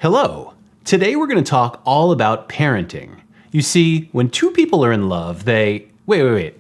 Hello! Today we're going to talk all about parenting. You see, when two people are in love, Wait.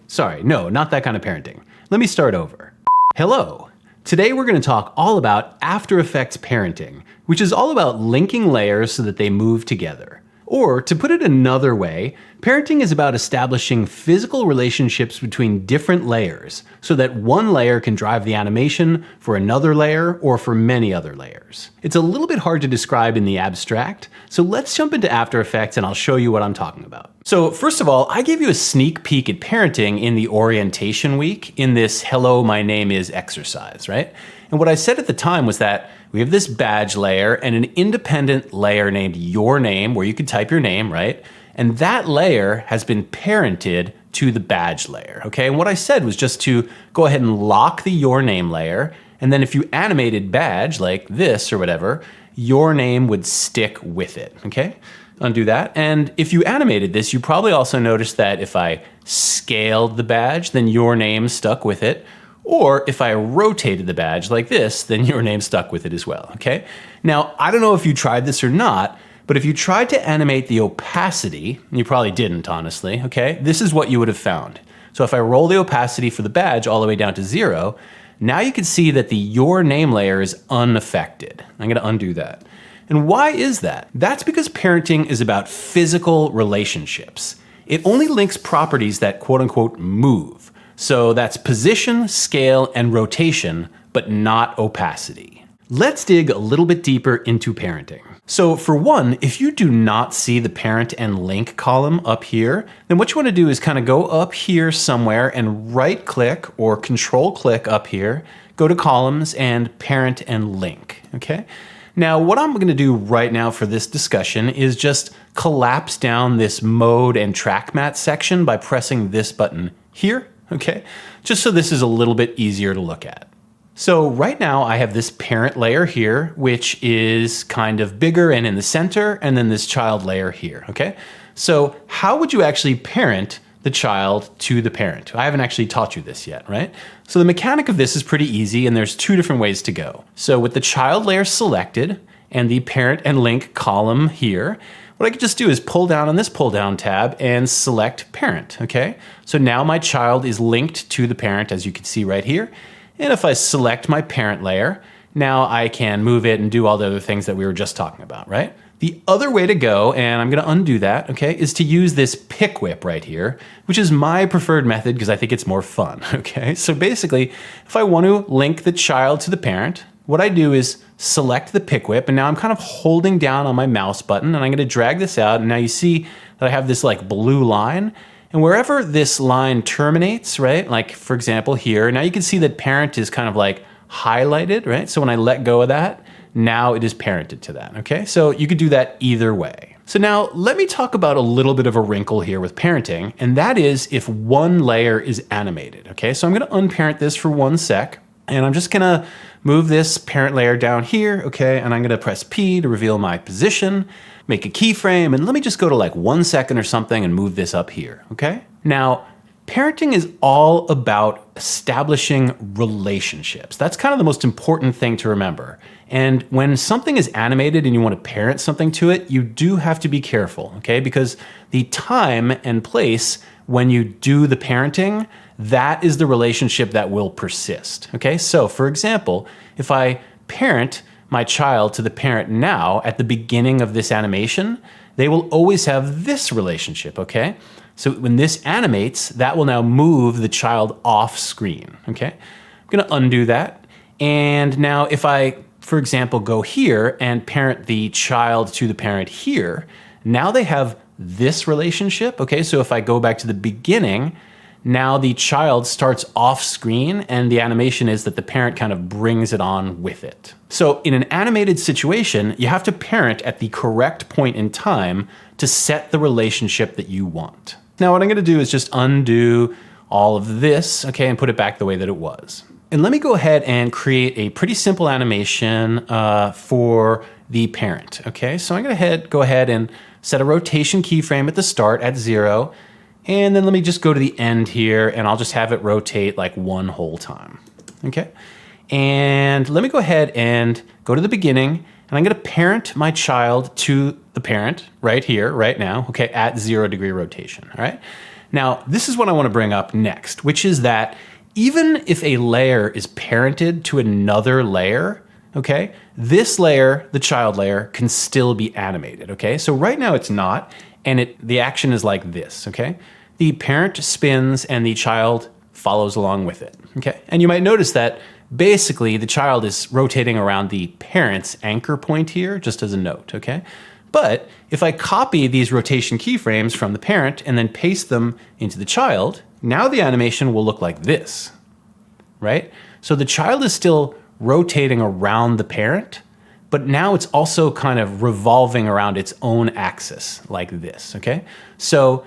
Sorry, no, not that kind of parenting. Let me start over. Hello! Today we're going to talk all about After Effects parenting, which is all about linking layers so that they move together. Or, to put it another way, parenting is about establishing physical relationships between different layers so that one layer can drive the animation for another layer or for many other layers. It's a little bit hard to describe in the abstract, so let's jump into After Effects and I'll show you what I'm talking about. So first of all, I gave you a sneak peek at parenting in the orientation week in this Hello, My Name Is exercise, right? And what I said at the time was that we have this badge layer and an independent layer named Your Name, where you could type your name, right? And that layer has been parented to the badge layer, okay? And what I said was just to go ahead and lock the Your Name layer, and then if you animated badge like this or whatever, Your Name would stick with it, okay? Undo that. And if you animated this, you probably also noticed that if I scaled the badge, then Your Name stuck with it. Or if I rotated the badge like this, then Your Name stuck with it as well, okay? Now, I don't know if you tried this or not, but if you tried to animate the opacity, you probably didn't, honestly, okay? This is what you would have found. So if I roll the opacity for the badge all the way down to 0, now you can see that the Your Name layer is unaffected. I'm gonna undo that. And why is that? That's because parenting is about physical relationships. It only links properties that quote unquote move. So that's position, scale, and rotation, but not opacity. Let's dig a little bit deeper into parenting. So for one, if you do not see the parent and link column up here, then what you want to do is kind of go up here somewhere and right click or control click up here, go to columns and parent and link, okay? Now, what I'm going to do right now for this discussion is just collapse down this mode and track mat section by pressing this button here. Okay, just so this is a little bit easier to look at. So right now I have this parent layer here, which is kind of bigger and in the center, and then this child layer here, okay? So how would you actually parent the child to the parent? I haven't actually taught you this yet, right? So the mechanic of this is pretty easy, and there's two different ways to go. So with the child layer selected and the parent and link column here, what I could just do is pull down on this pull down tab and select parent, okay? So now my child is linked to the parent, as you can see right here. And if I select my parent layer, now I can move it and do all the other things that we were just talking about, right? The other way to go, and I'm gonna undo that, okay, is to use this pick whip right here, which is my preferred method because I think it's more fun, okay? So basically, if I want to link the child to the parent, what I do is select the pick whip, and now I'm kind of holding down on my mouse button, and I'm gonna drag this out, and now you see that I have this like blue line, and wherever this line terminates, right, like for example here, now you can see that parent is kind of like highlighted, right? So when I let go of that, now it is parented to that, okay? So you could do that either way. So now let me talk about a little bit of a wrinkle here with parenting, and that is if one layer is animated, okay? So I'm gonna unparent this for 1 sec, and I'm just gonna move this parent layer down here, okay? And I'm gonna press P to reveal my position, make a keyframe, and let me just go to like 1 second or something and move this up here, okay? Now, parenting is all about establishing relationships. That's kind of the most important thing to remember. And when something is animated and you want to parent something to it, you do have to be careful, okay? Because the time and place when you do the parenting, that is the relationship that will persist, okay? So for example, if I parent my child to the parent now at the beginning of this animation, they will always have this relationship, okay? So when this animates, that will now move the child off screen, okay? I'm gonna undo that. And now if I, for example, go here and parent the child to the parent here, now they have this relationship, okay? So if I go back to the beginning, now the child starts off screen and the animation is that the parent kind of brings it on with it. So in an animated situation, you have to parent at the correct point in time to set the relationship that you want. Now what I'm gonna do is just undo all of this, okay, and put it back the way that it was. And let me go ahead and create a pretty simple animation for the parent, okay? So I'm gonna go ahead and set a rotation keyframe at the start at 0, and then let me just go to the end here and I'll just have it rotate like one whole time, okay? And let me go ahead and go to the beginning and I'm going to parent my child to the parent right here, right now, okay, at 0-degree rotation, all right? Now, this is what I want to bring up next, which is that even if a layer is parented to another layer, okay, this layer, the child layer, can still be animated, okay? So right now it's not, and the action is like this, okay? The parent spins and the child follows along with it, okay? And you might notice that basically the child is rotating around the parent's anchor point here, just as a note, okay? But if I copy these rotation keyframes from the parent and then paste them into the child, now the animation will look like this, right? So the child is still rotating around the parent, but now it's also kind of revolving around its own axis like this, okay? So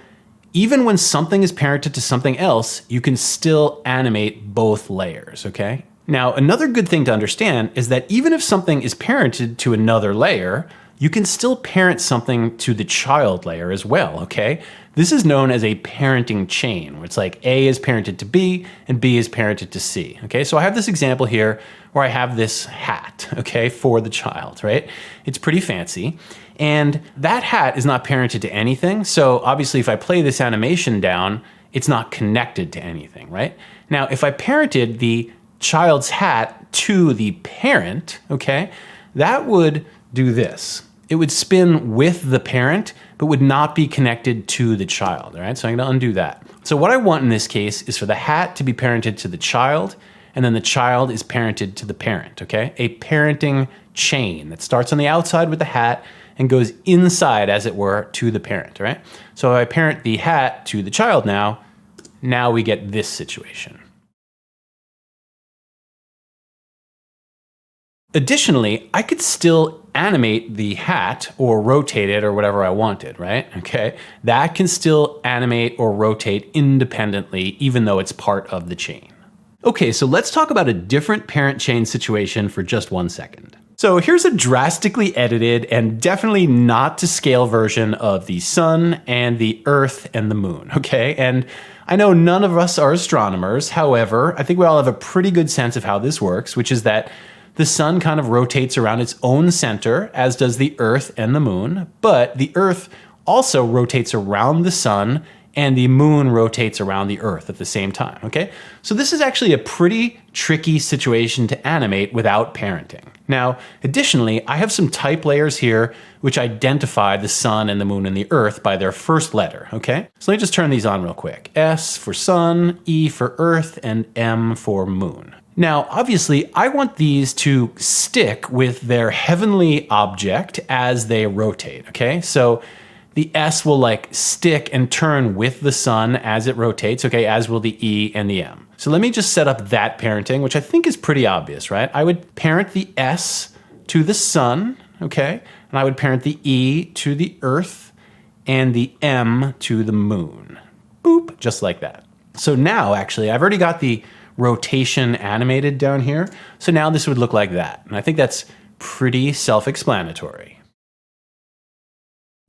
even when something is parented to something else, you can still animate both layers, okay? Now, another good thing to understand is that even if something is parented to another layer, you can still parent something to the child layer as well, okay? This is known as a parenting chain, where it's like A is parented to B and B is parented to C, okay? So I have this example here where I have this hat, okay, for the child, right? It's pretty fancy. And that hat is not parented to anything. So obviously if I play this animation down, it's not connected to anything, right? Now, if I parented the child's hat to the parent, okay, that would do this. It would spin with the parent, but would not be connected to the child, all right? So I'm gonna undo that. So what I want in this case is for the hat to be parented to the child, and then the child is parented to the parent, okay? A parenting chain that starts on the outside with the hat and goes inside, as it were, to the parent, right? So if I parent the hat to the child now we get this situation. Additionally, I could still animate the hat or rotate it or whatever I wanted, right? Okay, that can still animate or rotate independently, even though it's part of the chain. Okay, so let's talk about a different parent chain situation for just 1 second. So here's a drastically edited and definitely not to scale version of the sun and the earth and the moon, okay? And I know none of us are astronomers. However, I think we all have a pretty good sense of how this works, which is that the sun kind of rotates around its own center, as does the earth and the moon, but the earth also rotates around the sun and the moon rotates around the earth at the same time, okay? So this is actually a pretty tricky situation to animate without parenting. Now, additionally, I have some type layers here which identify the sun and the moon and the earth by their first letter, okay? So let me just turn these on real quick. S for sun, E for earth, and M for moon. Now, obviously, I want these to stick with their heavenly object as they rotate, okay? So the S will like stick and turn with the sun as it rotates, okay, as will the E and the M. So let me just set up that parenting, which I think is pretty obvious, right? I would parent the S to the sun, okay? And I would parent the E to the earth and the M to the moon. Boop, just like that. So now, actually, I've already got the rotation animated down here. So now this would look like that. And I think that's pretty self-explanatory.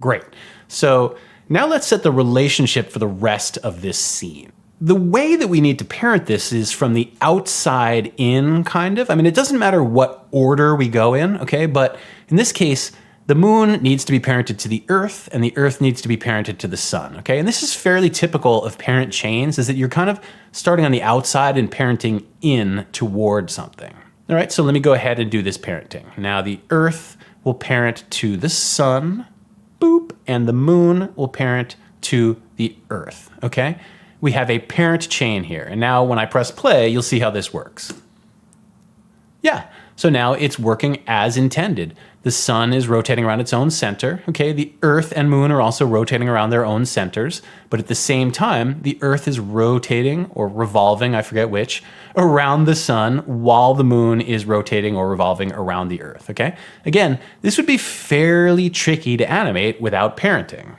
Great. So now let's set the relationship for the rest of this scene. The way that we need to parent this is from the outside in, kind of. I mean, it doesn't matter what order we go in, okay? But in this case, the moon needs to be parented to the earth and the earth needs to be parented to the sun, okay? And this is fairly typical of parent chains, is that you're kind of starting on the outside and parenting in toward something. All right, so let me go ahead and do this parenting. Now the earth will parent to the sun, boop, and the moon will parent to the earth, okay? We have a parent chain here. And now when I press play, you'll see how this works. Yeah, so now it's working as intended. The sun is rotating around its own center, okay? The earth and moon are also rotating around their own centers, but at the same time, the earth is rotating or revolving, I forget which, around the sun while the moon is rotating or revolving around the earth, okay? Again, this would be fairly tricky to animate without parenting.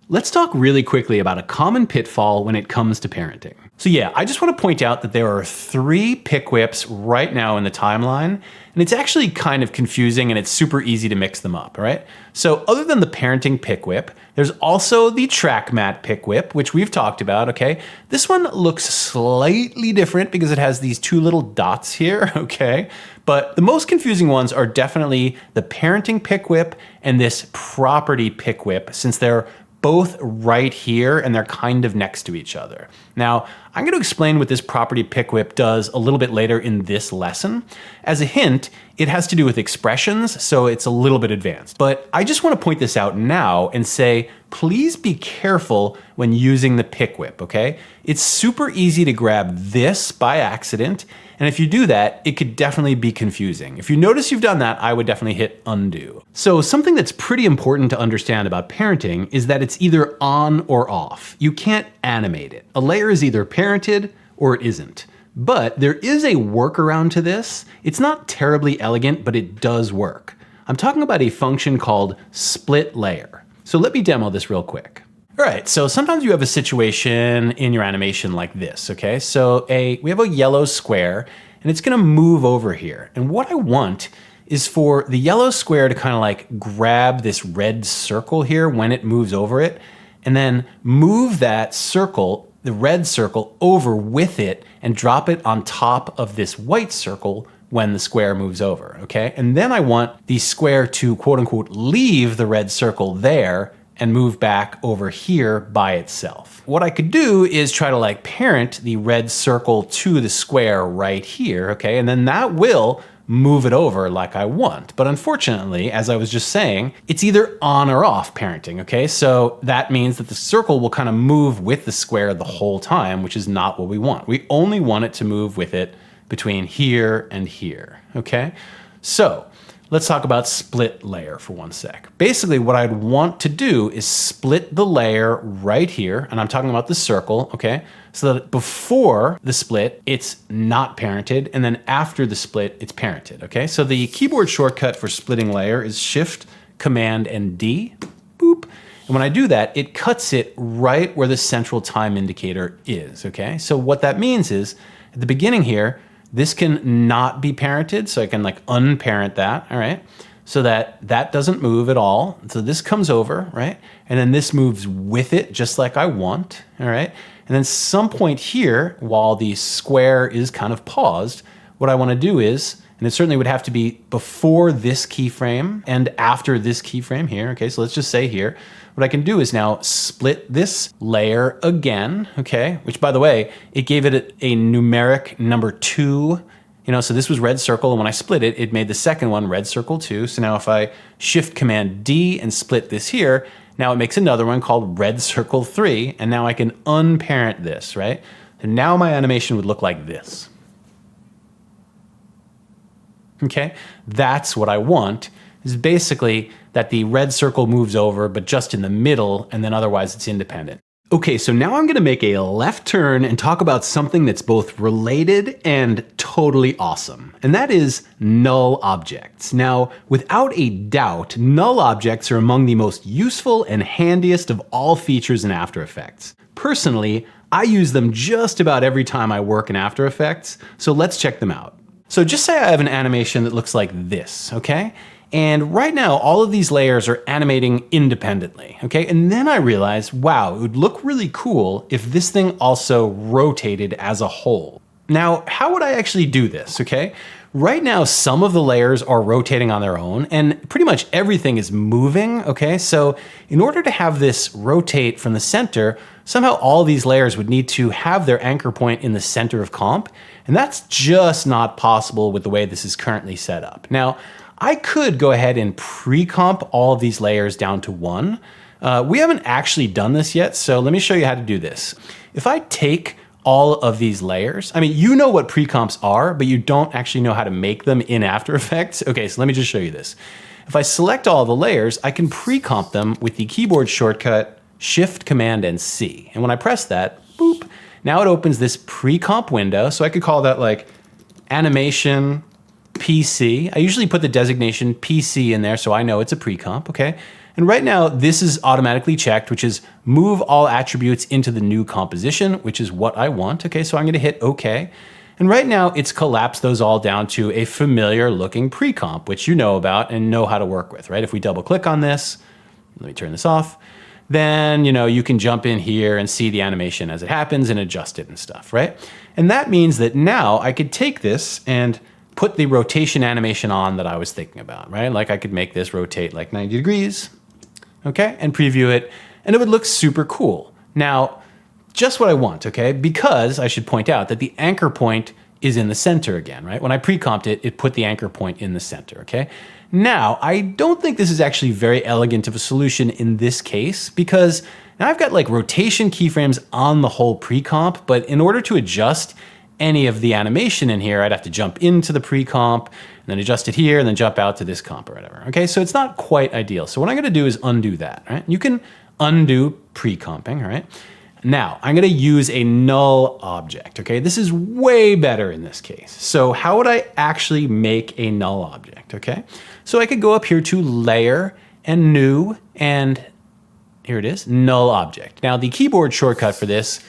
Let's talk really quickly about a common pitfall when it comes to parenting. So yeah, I just want to point out that there are 3 pick whips right now in the timeline, and it's actually kind of confusing and it's super easy to mix them up, all right? So other than the parenting pick whip, there's also the track mat pick whip, which we've talked about, okay? This one looks slightly different because it has these 2 little dots here, okay? But the most confusing ones are definitely the parenting pick whip and this property pick whip, since they're both right here and they're kind of next to each other. Now, I'm going to explain what this property pick whip does a little bit later in this lesson. As a hint, it has to do with expressions, so it's a little bit advanced. But I just want to point this out now and say, please be careful when using the pick whip, okay? It's super easy to grab this by accident, and if you do that, it could definitely be confusing. If you notice you've done that, I would definitely hit undo. So something that's pretty important to understand about parenting is that it's either on or off. You can't animate it. A layer is either parented or it isn't. But there is a workaround to this. It's not terribly elegant, but it does work. I'm talking about a function called split layer. So let me demo this real quick. All right, so sometimes you have a situation in your animation like this, okay? So we have a yellow square and it's gonna move over here. And what I want is for the yellow square to kind of like grab this red circle here when it moves over it, and then move that circle, the red circle, over with it and drop it on top of this white circle when the square moves over, okay? And then I want the square to quote unquote leave the red circle there and move back over here by itself. What I could do is try to like parent the red circle to the square right here, okay? And then that will move it over like I want. But unfortunately, as I was just saying, it's either on or off parenting, okay? So that means that the circle will kind of move with the square the whole time, which is not what we want. We only want it to move with it between here and here, okay? So let's talk about split layer for one sec. Basically, what I'd want to do is split the layer right here, and I'm talking about the circle, okay? So that before the split, it's not parented, and then after the split, it's parented, okay? So the keyboard shortcut for splitting layer is Shift, Command, and D, boop. And when I do that, it cuts it right where the central time indicator is, okay? So what that means is, at the beginning here, this can not be parented, so I can like unparent that, all right? So that that doesn't move at all. So this comes over, right? And then this moves with it just like I want, all right? And then some point here, while the square is kind of paused, what I wanna do is, and it certainly would have to be before this keyframe and after this keyframe here, okay? So let's just say here, what I can do is now split this layer again, okay? Which by the way, it gave it a numeric number 2, you know, so this was red circle, and when I split it, it made the second one red circle 2. So now if I Shift Command D and split this here, now it makes another one called red circle 3, and now I can unparent this, right? And now my animation would look like this. Okay, that's what I want, is basically that the red circle moves over, but just in the middle, and then otherwise it's independent. Okay, so now I'm gonna make a left turn and talk about something that's both related and totally awesome, and that is null objects. Now, without a doubt, null objects are among the most useful and handiest of all features in After Effects. Personally, I use them just about every time I work in After Effects, so let's check them out. So just say I have an animation that looks like this, okay? And right now, all of these layers are animating independently, okay? And then I realized, wow, it would look really cool if this thing also rotated as a whole. Now, how would I actually do this, okay? Right now, some of the layers are rotating on their own, and pretty much everything is moving, okay? So in order to have this rotate from the center, somehow all these layers would need to have their anchor point in the center of comp, and that's just not possible with the way this is currently set up. Now, I could go ahead and pre-comp all of these layers down to 1. We haven't actually done this yet, so let me show you how to do this. If I take all of these layers, I mean, you know what pre-comps are, but you don't actually know how to make them in After Effects. Okay, so let me just show you this. If I select all the layers, I can pre-comp them with the keyboard shortcut Shift, Command, and C. And when I press that, boop, now it opens this pre-comp window. So I could call that like animation PC. I usually put the designation PC in there so I know it's a pre-comp, okay? And right now, this is automatically checked, which is move all attributes into the new composition, which is what I want. Okay, so I'm gonna hit OK. And right now, it's collapsed those all down to a familiar looking pre-comp, which you know about and know how to work with, right? If we double click on this, let me turn this off, then you can jump in here and see the animation as it happens and adjust it and stuff, right? And that means that now I could take this and put the rotation animation on that I was thinking about, right? Like I could make this rotate like 90 degrees, okay, and preview it, and it would look super cool. Now, just what I want, okay? Because I should point out that the anchor point is in the center again, right? When I pre-comped it, it put the anchor point in the center, okay? Now, I don't think this is actually very elegant of a solution in this case because now I've got like rotation keyframes on the whole pre-comp, but in order to adjust any of the animation in here, I'd have to jump into the pre-comp and then adjust it here and then jump out to this comp or whatever, okay? So it's not quite ideal. So what I'm gonna do is undo that, right? You can undo pre-comping, right? Now, I'm gonna use a null object, okay? This is way better in this case. So how would I actually make a null object, okay? So I could go up here to Layer and New, and here it is, Null Object. Now, the keyboard shortcut for this,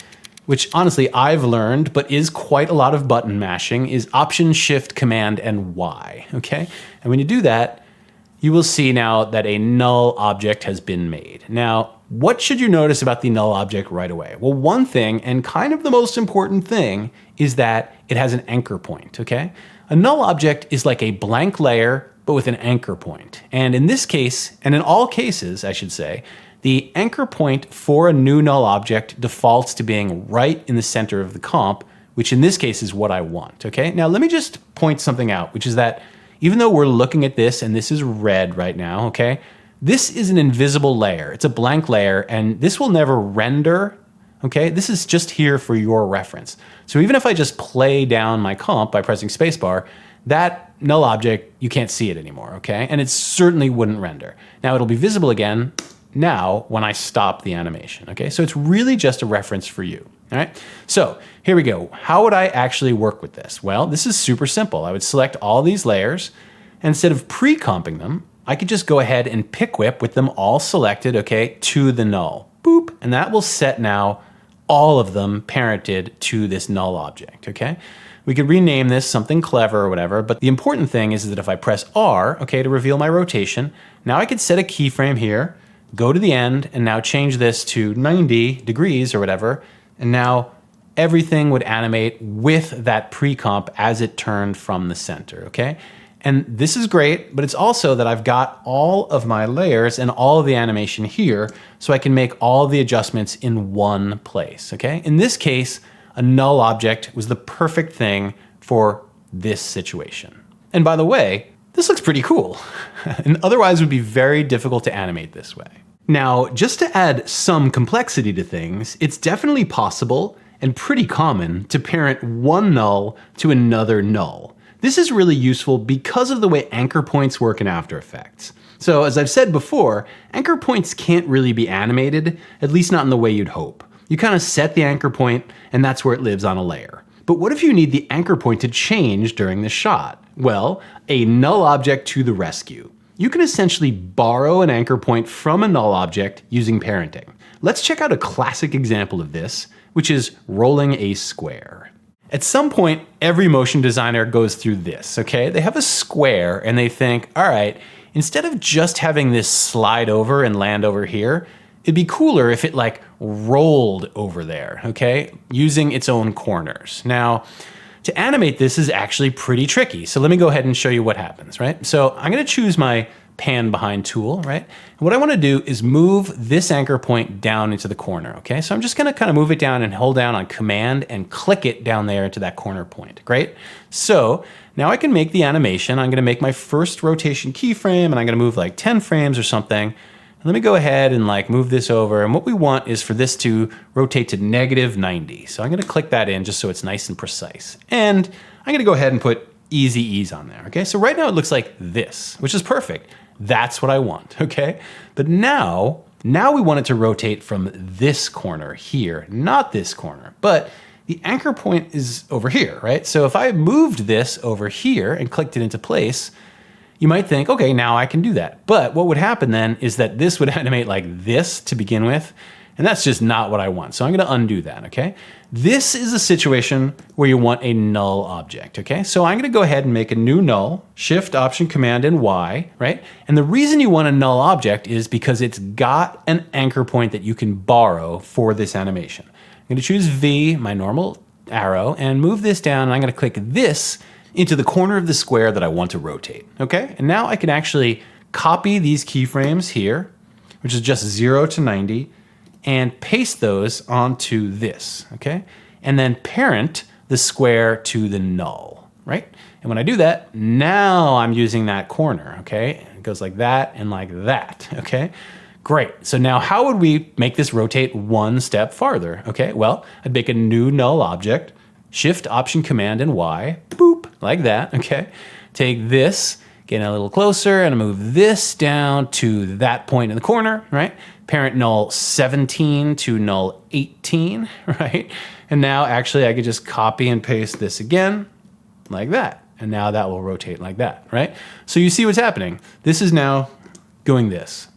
which honestly I've learned, but is quite a lot of button mashing, is Option, Shift, Command, and Y, okay? And when you do that, you will see now that a null object has been made. Now, what should you notice about the null object right away? Well, one thing, and kind of the most important thing, is that it has an anchor point, okay? A null object is like a blank layer, but with an anchor point. And in this case, and in all cases, I should say, the anchor point for a new null object defaults to being right in the center of the comp, which in this case is what I want, okay? Now, let me just point something out, which is that even though we're looking at this and this is red right now, okay? This is an invisible layer. It's a blank layer, and this will never render, okay? This is just here for your reference. So even if I just play down my comp by pressing spacebar, that null object, you can't see it anymore, okay? And it certainly wouldn't render. Now it'll be visible again now when I stop the animation, okay? So it's really just a reference for you, all right? So here we go. How would I actually work with this? Well, this is super simple. I would select all these layers, and instead of pre-comping them, I could just go ahead and pick whip with them all selected, okay, to the null. Boop, and that will set now all of them parented to this null object, okay? We could rename this something clever or whatever, but the important thing is that if I press R, okay, to reveal my rotation, now I could set a keyframe here, go to the end, and now change this to 90 degrees or whatever, and now everything would animate with that pre-comp as it turned from the center, okay? And this is great, but it's also that I've got all of my layers and all of the animation here, so I can make all the adjustments in one place, okay? In this case, a null object was the perfect thing for this situation. And by the way, this looks pretty cool, and otherwise would be very difficult to animate this way. Now, just to add some complexity to things, it's definitely possible and pretty common to parent one null to another null. This is really useful because of the way anchor points work in After Effects. So as I've said before, anchor points can't really be animated, at least not in the way you'd hope. You kind of set the anchor point, and that's where it lives on a layer. But what if you need the anchor point to change during the shot? Well, a null object to the rescue. You can essentially borrow an anchor point from a null object using parenting. Let's check out a classic example of this, which is rolling a square. At some point, every motion designer goes through this, okay? They have a square and they think, all right, instead of just having this slide over and land over here, it'd be cooler if it like rolled over there, okay? Using its own corners. Now, to animate this is actually pretty tricky. So let me go ahead and show you what happens, right? So I'm gonna choose my pan behind tool, right? And what I wanna do is move this anchor point down into the corner, okay? So I'm just gonna kind of move it down and hold down on Command and click it down there into that corner point, great? So now I can make the animation. I'm gonna make my first rotation keyframe and I'm gonna move like 10 frames or something. Let me go ahead and like move this over, and what we want is for this to rotate to -90. So I'm gonna click that in just so it's nice and precise. And I'm gonna go ahead and put easy ease on there, okay? So right now it looks like this, which is perfect. That's what I want, okay? But now we want it to rotate from this corner here, not this corner, but the anchor point is over here, right? So if I moved this over here and clicked it into place, You might think, okay, now I can do that. But what would happen then is that this would animate like this to begin with, and that's just not what I want. So I'm gonna undo that, okay? This is a situation where you want a null object, okay? So I'm gonna go ahead and make a new null, Shift, Option, Command, and Y, right? And the reason you want a null object is because it's got an anchor point that you can borrow for this animation. I'm gonna choose V, my normal arrow, and move this down, and I'm gonna click this into the corner of the square that I want to rotate, okay? And now I can actually copy these keyframes here, which is just 0 to 90, and paste those onto this, okay? And then parent the square to the null, right? And when I do that, now I'm using that corner, okay? It goes like that and like that, okay? Great, so now how would we make this rotate one step farther, okay? Well, I'd make a new null object, Shift, Option, Command, and Y, boop, like that, okay? Take this, get a little closer, and move this down to that point in the corner, right? Parent null 17 to null 18, right? And now actually I could just copy and paste this again, like that. And now that will rotate like that, right? So you see what's happening. This is now going this,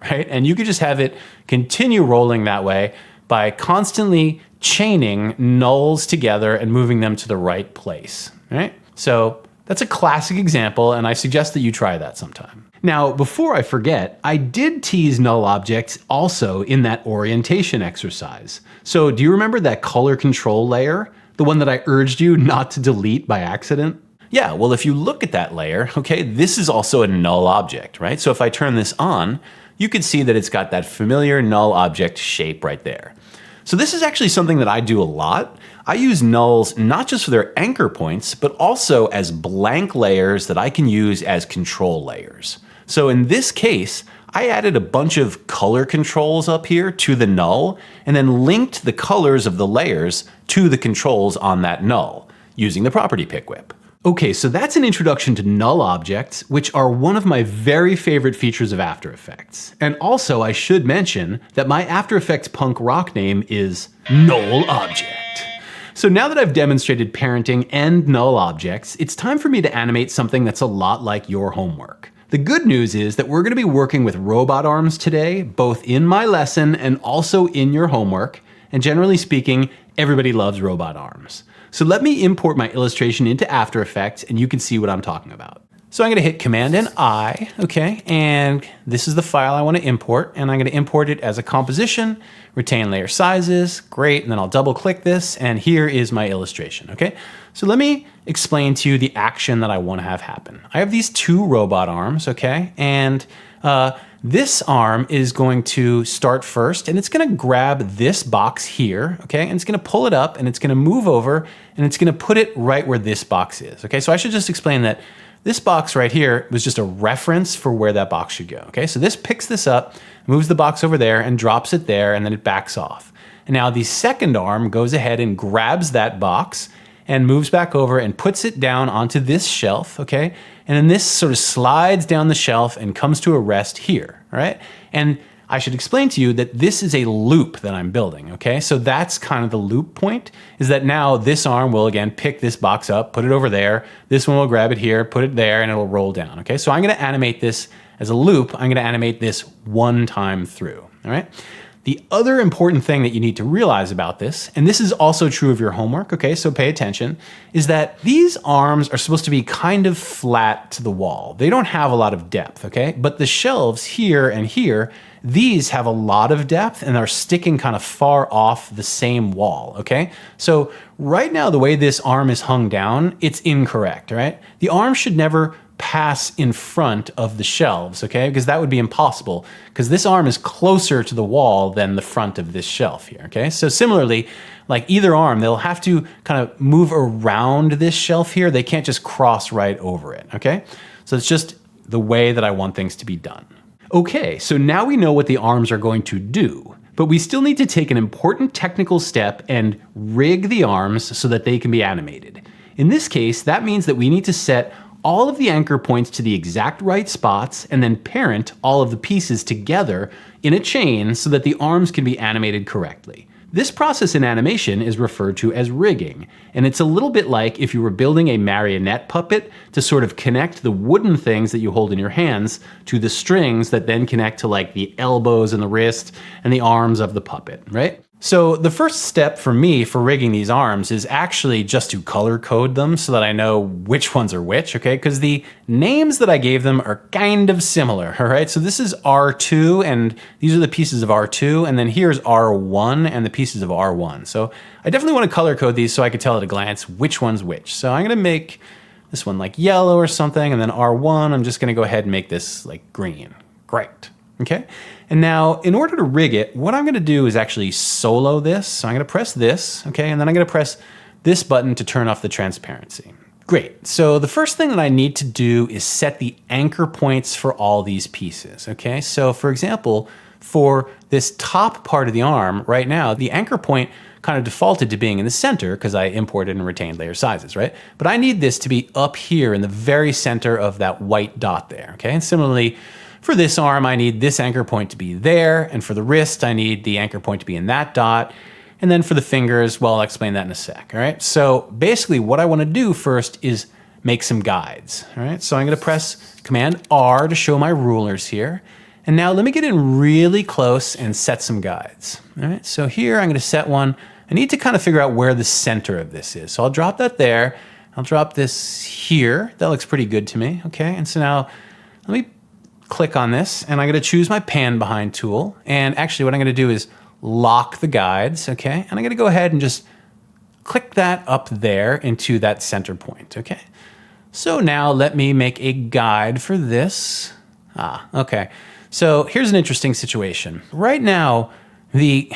right? And you could just have it continue rolling that way by constantly chaining nulls together and moving them to the right place, right? So that's a classic example, and I suggest that you try that sometime. Now, before I forget, I did tease null objects also in that orientation exercise. So do you remember that color control layer? The one that I urged you not to delete by accident? Yeah, well, if you look at that layer, okay, this is also a null object, right? So if I turn this on, you can see that it's got that familiar null object shape right there. So this is actually something that I do a lot. I use nulls not just for their anchor points, but also as blank layers that I can use as control layers. So in this case, I added a bunch of color controls up here to the null, and then linked the colors of the layers to the controls on that null using the property pick whip. Okay, so that's an introduction to null objects, which are one of my very favorite features of After Effects. And also, I should mention that my After Effects punk rock name is Null Object. So now that I've demonstrated parenting and null objects, it's time for me to animate something that's a lot like your homework. The good news is that we're going to be working with robot arms today, both in my lesson and also in your homework. And generally speaking, everybody loves robot arms. So let me import my illustration into After Effects and you can see what I'm talking about. So I'm gonna hit Command and I, okay? And this is the file I wanna import, and I'm gonna import it as a composition, retain layer sizes, great, and then I'll double click this, and here is my illustration, okay? So let me explain to you the action that I wanna have happen. I have these two robot arms, okay? And this arm is going to start first, and it's gonna grab this box here, okay? And it's gonna pull it up, and it's gonna move over, and it's gonna put it right where this box is, okay? So I should just explain that this box right here was just a reference for where that box should go, okay? So this picks this up, moves the box over there, and drops it there, and then it backs off. And now the second arm goes ahead and grabs that box, and moves back over and puts it down onto this shelf, okay? And then this sort of slides down the shelf and comes to a rest here, all right? And I should explain to you that this is a loop that I'm building, okay? So that's kind of the loop point, is that now this arm will again pick this box up, put it over there, this one will grab it here, put it there, and it'll roll down, okay? So I'm gonna animate this as a loop, I'm gonna animate this one time through, all right? The other important thing that you need to realize about this, and this is also true of your homework, okay, so pay attention, is that these arms are supposed to be kind of flat to the wall. They don't have a lot of depth, okay? But the shelves here and here, these have a lot of depth and are sticking kind of far off the same wall, okay? So right now, the way this arm is hung down, it's incorrect, right? The arm should never pass in front of the shelves, okay? Because that would be impossible, because this arm is closer to the wall than the front of this shelf here, okay? So similarly, like either arm, they'll have to kind of move around this shelf here. They can't just cross right over it, okay? So it's just the way that I want things to be done. Okay, so now we know what the arms are going to do, but we still need to take an important technical step and rig the arms so that they can be animated. In this case, that means that we need to set all of the anchor points to the exact right spots and then parent all of the pieces together in a chain so that the arms can be animated correctly. This process in animation is referred to as rigging, and it's a little bit like if you were building a marionette puppet to sort of connect the wooden things that you hold in your hands to the strings that then connect to like the elbows and the wrist and the arms of the puppet, right? So the first step for me for rigging these arms is actually just to color code them so that I know which ones are which, okay? Because the names that I gave them are kind of similar, all right? So this is R2, and these are the pieces of R2, and then here's R1 and the pieces of R1. So I definitely want to color code these so I could tell at a glance which one's which. So I'm gonna make this one like yellow or something, and then R1, I'm just gonna go ahead and make this like green. Great. Okay, and now in order to rig it, what I'm gonna do is actually solo this. So I'm gonna press this, okay, and then I'm gonna press this button to turn off the transparency. Great, so the first thing that I need to do is set the anchor points for all these pieces, okay? So for example, for this top part of the arm right now, the anchor point kind of defaulted to being in the center because I imported and retained layer sizes, right? But I need this to be up here in the very center of that white dot there, okay? And similarly, for this arm, I need this anchor point to be there, and for the wrist, I need the anchor point to be in that dot, and then for the fingers, well, I'll explain that in a sec, all right? So basically what I wanna do first is make some guides, all right? So I'm gonna press Command R to show my rulers here, and now let me get in really close and set some guides, all right? So here I'm gonna set one. I need to kind of figure out where the center of this is. So I'll drop that there, I'll drop this here. That looks pretty good to me, okay? And so now let me click on this, and I'm gonna choose my pan behind tool. And actually what I'm gonna do is lock the guides, okay? And I'm gonna go ahead and just click that up there into that center point, okay? So now let me make a guide for this. Okay. So here's an interesting situation. Right now, the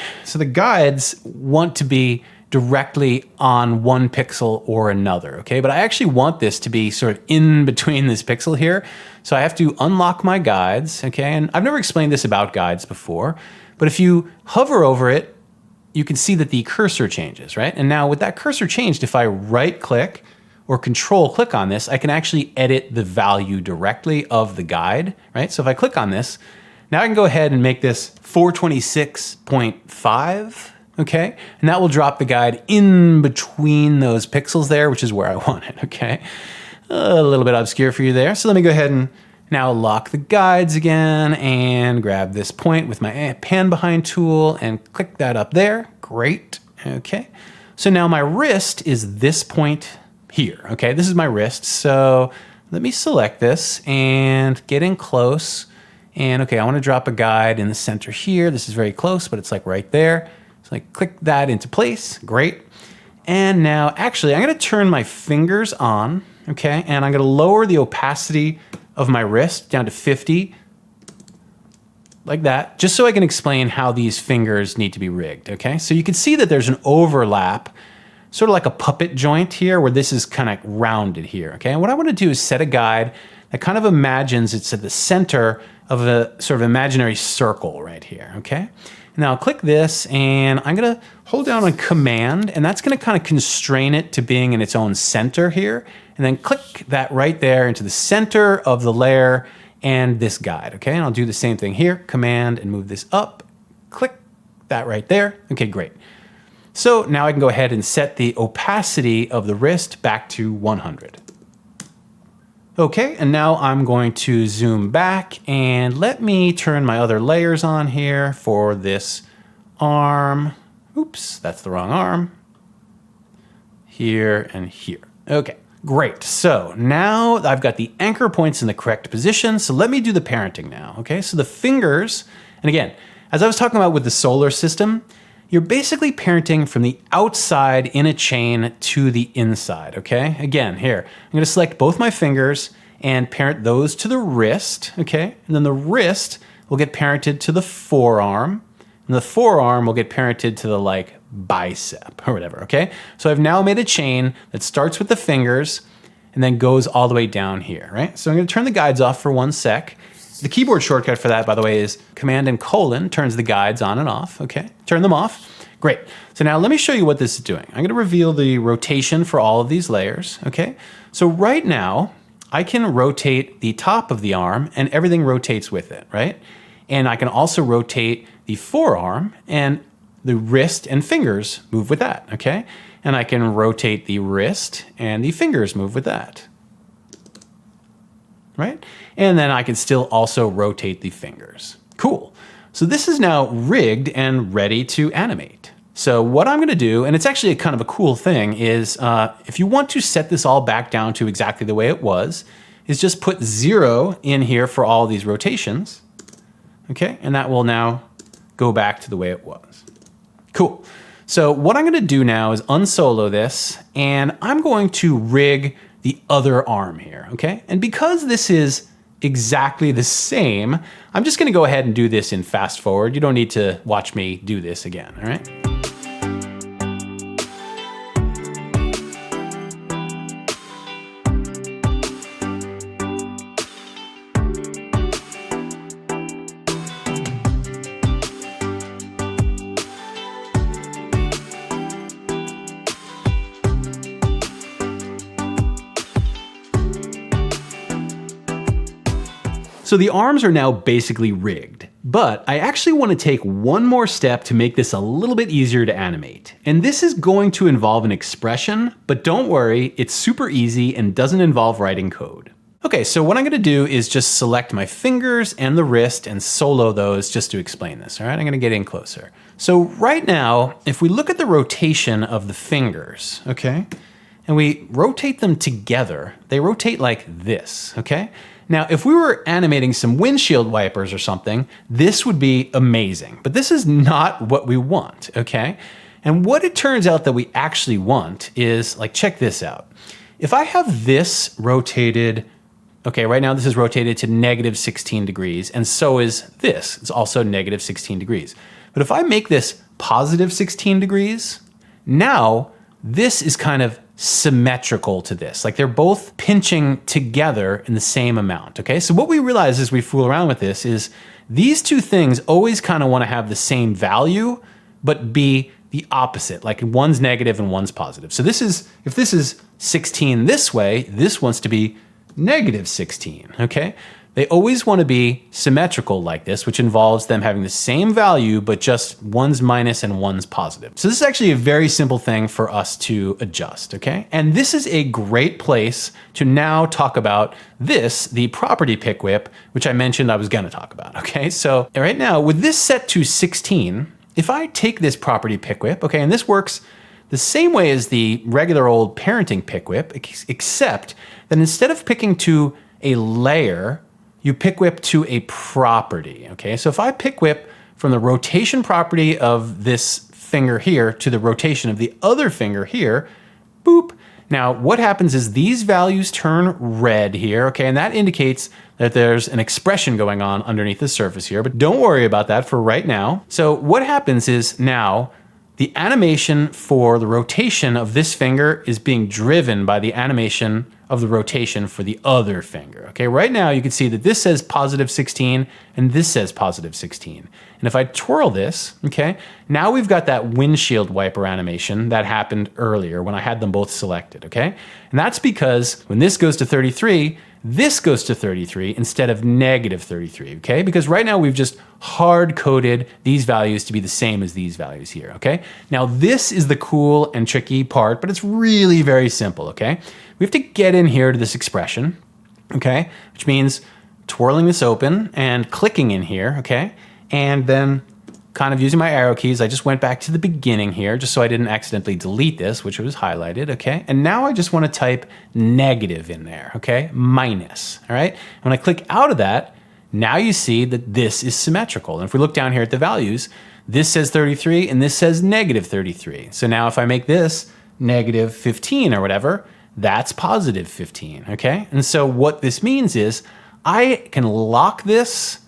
guides want to be directly on one pixel or another, okay? But I actually want this to be sort of in between this pixel here. So I have to unlock my guides, okay? And I've never explained this about guides before, but if you hover over it, you can see that the cursor changes, right? And now with that cursor changed, if I right click or control click on this, I can actually edit the value directly of the guide, right? So if I click on this, now I can go ahead and make this 426.5, okay? And that will drop the guide in between those pixels there, which is where I want it, okay? A little bit obscure for you there. So let me go ahead and now lock the guides again and grab this point with my pan behind tool and click that up there. Great, okay. So now my wrist is this point here, okay? This is my wrist. So let me select this and get in close. And okay, I want to drop a guide in the center here. This is very close, but it's like right there. So I click that into place, great. And now actually I'm gonna turn my fingers on, okay? And I'm gonna lower the opacity of my wrist down to 50, like that, just so I can explain how these fingers need to be rigged, okay? So you can see that there's an overlap, sort of like a puppet joint here where this is kind of rounded here, okay? And what I wanna do is set a guide that kind of imagines it's at the center of a sort of imaginary circle right here, okay? Now I'll click this and I'm gonna hold down on Command, and that's gonna kind of constrain it to being in its own center here, and then click that right there into the center of the layer and this guide, okay? And I'll do the same thing here, Command and move this up, click that right there. Okay, great. So now I can go ahead and set the opacity of the wrist back to 100. Okay, and now I'm going to zoom back and let me turn my other layers on here for this arm. Oops, that's the wrong arm. Here and here. Okay, great. So now I've got the anchor points in the correct position. So let me do the parenting now, okay? So the fingers, and again, as I was talking about with the solar system, you're basically parenting from the outside in a chain to the inside, okay? Again, here, I'm gonna select both my fingers and parent those to the wrist, okay? And then the wrist will get parented to the forearm, and the forearm will get parented to the like bicep or whatever, okay? So I've now made a chain that starts with the fingers and then goes all the way down here, right? So I'm gonna turn the guides off for 1 sec. The keyboard shortcut for that, by the way, is Command and colon turns the guides on and off, okay? Turn them off, great. So now let me show you what this is doing. I'm gonna reveal the rotation for all of these layers, okay? So right now, I can rotate the top of the arm and everything rotates with it, right? And I can also rotate the forearm and the wrist and fingers move with that, okay? And I can rotate the wrist and the fingers move with that, right? And then I can still also rotate the fingers. Cool. So this is now rigged and ready to animate. So what I'm gonna do, and it's actually kind of a cool thing, is if you want to set this all back down to exactly the way it was, is just put 0 in here for all these rotations, okay? And that will now go back to the way it was. Cool. So what I'm gonna do now is unsolo this, and I'm going to rig the other arm here, okay? And because this is exactly the same, I'm just gonna go ahead and do this in fast forward. You don't need to watch me do this again, all right? So the arms are now basically rigged, but I actually want to take one more step to make this a little bit easier to animate. And this is going to involve an expression, but don't worry, it's super easy and doesn't involve writing code. Okay, so what I'm gonna do is just select my fingers and the wrist and solo those just to explain this, all right? I'm gonna get in closer. So right now, if we look at the rotation of the fingers, okay, and we rotate them together, they rotate like this, okay? Now, if we were animating some windshield wipers or something, this would be amazing, but this is not what we want, okay? And what it turns out that we actually want is, like, check this out. If I have this rotated, okay, right now this is rotated to negative 16 degrees, and so is this, it's also negative 16 degrees. But if I make this positive 16 degrees, now this is kind of symmetrical to this. Like they're both pinching together in the same amount, okay? So what we realize as we fool around with this is these two things always kind of want to have the same value, but be the opposite, like one's negative and one's positive. So this is, if this is 16 this way, this wants to be negative 16, okay? They always want to be symmetrical like this, which involves them having the same value, but just one's minus and one's positive. So this is actually a very simple thing for us to adjust, okay? And this is a great place to now talk about this, the property pick whip, which I mentioned I was gonna talk about, okay? So right now, with this set to 16, if I take this property pick whip, okay, and this works the same way as the regular old parenting pick whip, except that instead of picking to a layer, you pick whip to a property, okay? So if I pick whip from the rotation property of this finger here to the rotation of the other finger here, boop. Now what happens is these values turn red here, okay? And that indicates that there's an expression going on underneath the surface here, but don't worry about that for right now. So what happens is now the animation for the rotation of this finger is being driven by the animation of the rotation for the other finger. Okay, right now you can see that this says positive 16 and this says positive 16. And if I twirl this, okay, now we've got that windshield wiper animation that happened earlier when I had them both selected, okay? And that's because when this goes to 33, this goes to 33 instead of negative 33, okay? Because right now we've just hard-coded these values to be the same as these values here, okay? Now this is the cool and tricky part, but it's really very simple, okay? We have to get in here to this expression, okay? Which means twirling this open and clicking in here, okay? And then kind of using my arrow keys, I just went back to the beginning here just so I didn't accidentally delete this, which was highlighted, okay? And now I just want to type negative in there, okay? Minus, all right? When I click out of that, now you see that this is symmetrical. And if we look down here at the values, this says 33 and this says negative 33. So now if I make this negative 15 or whatever, that's positive 15, okay? And so what this means is I can lock this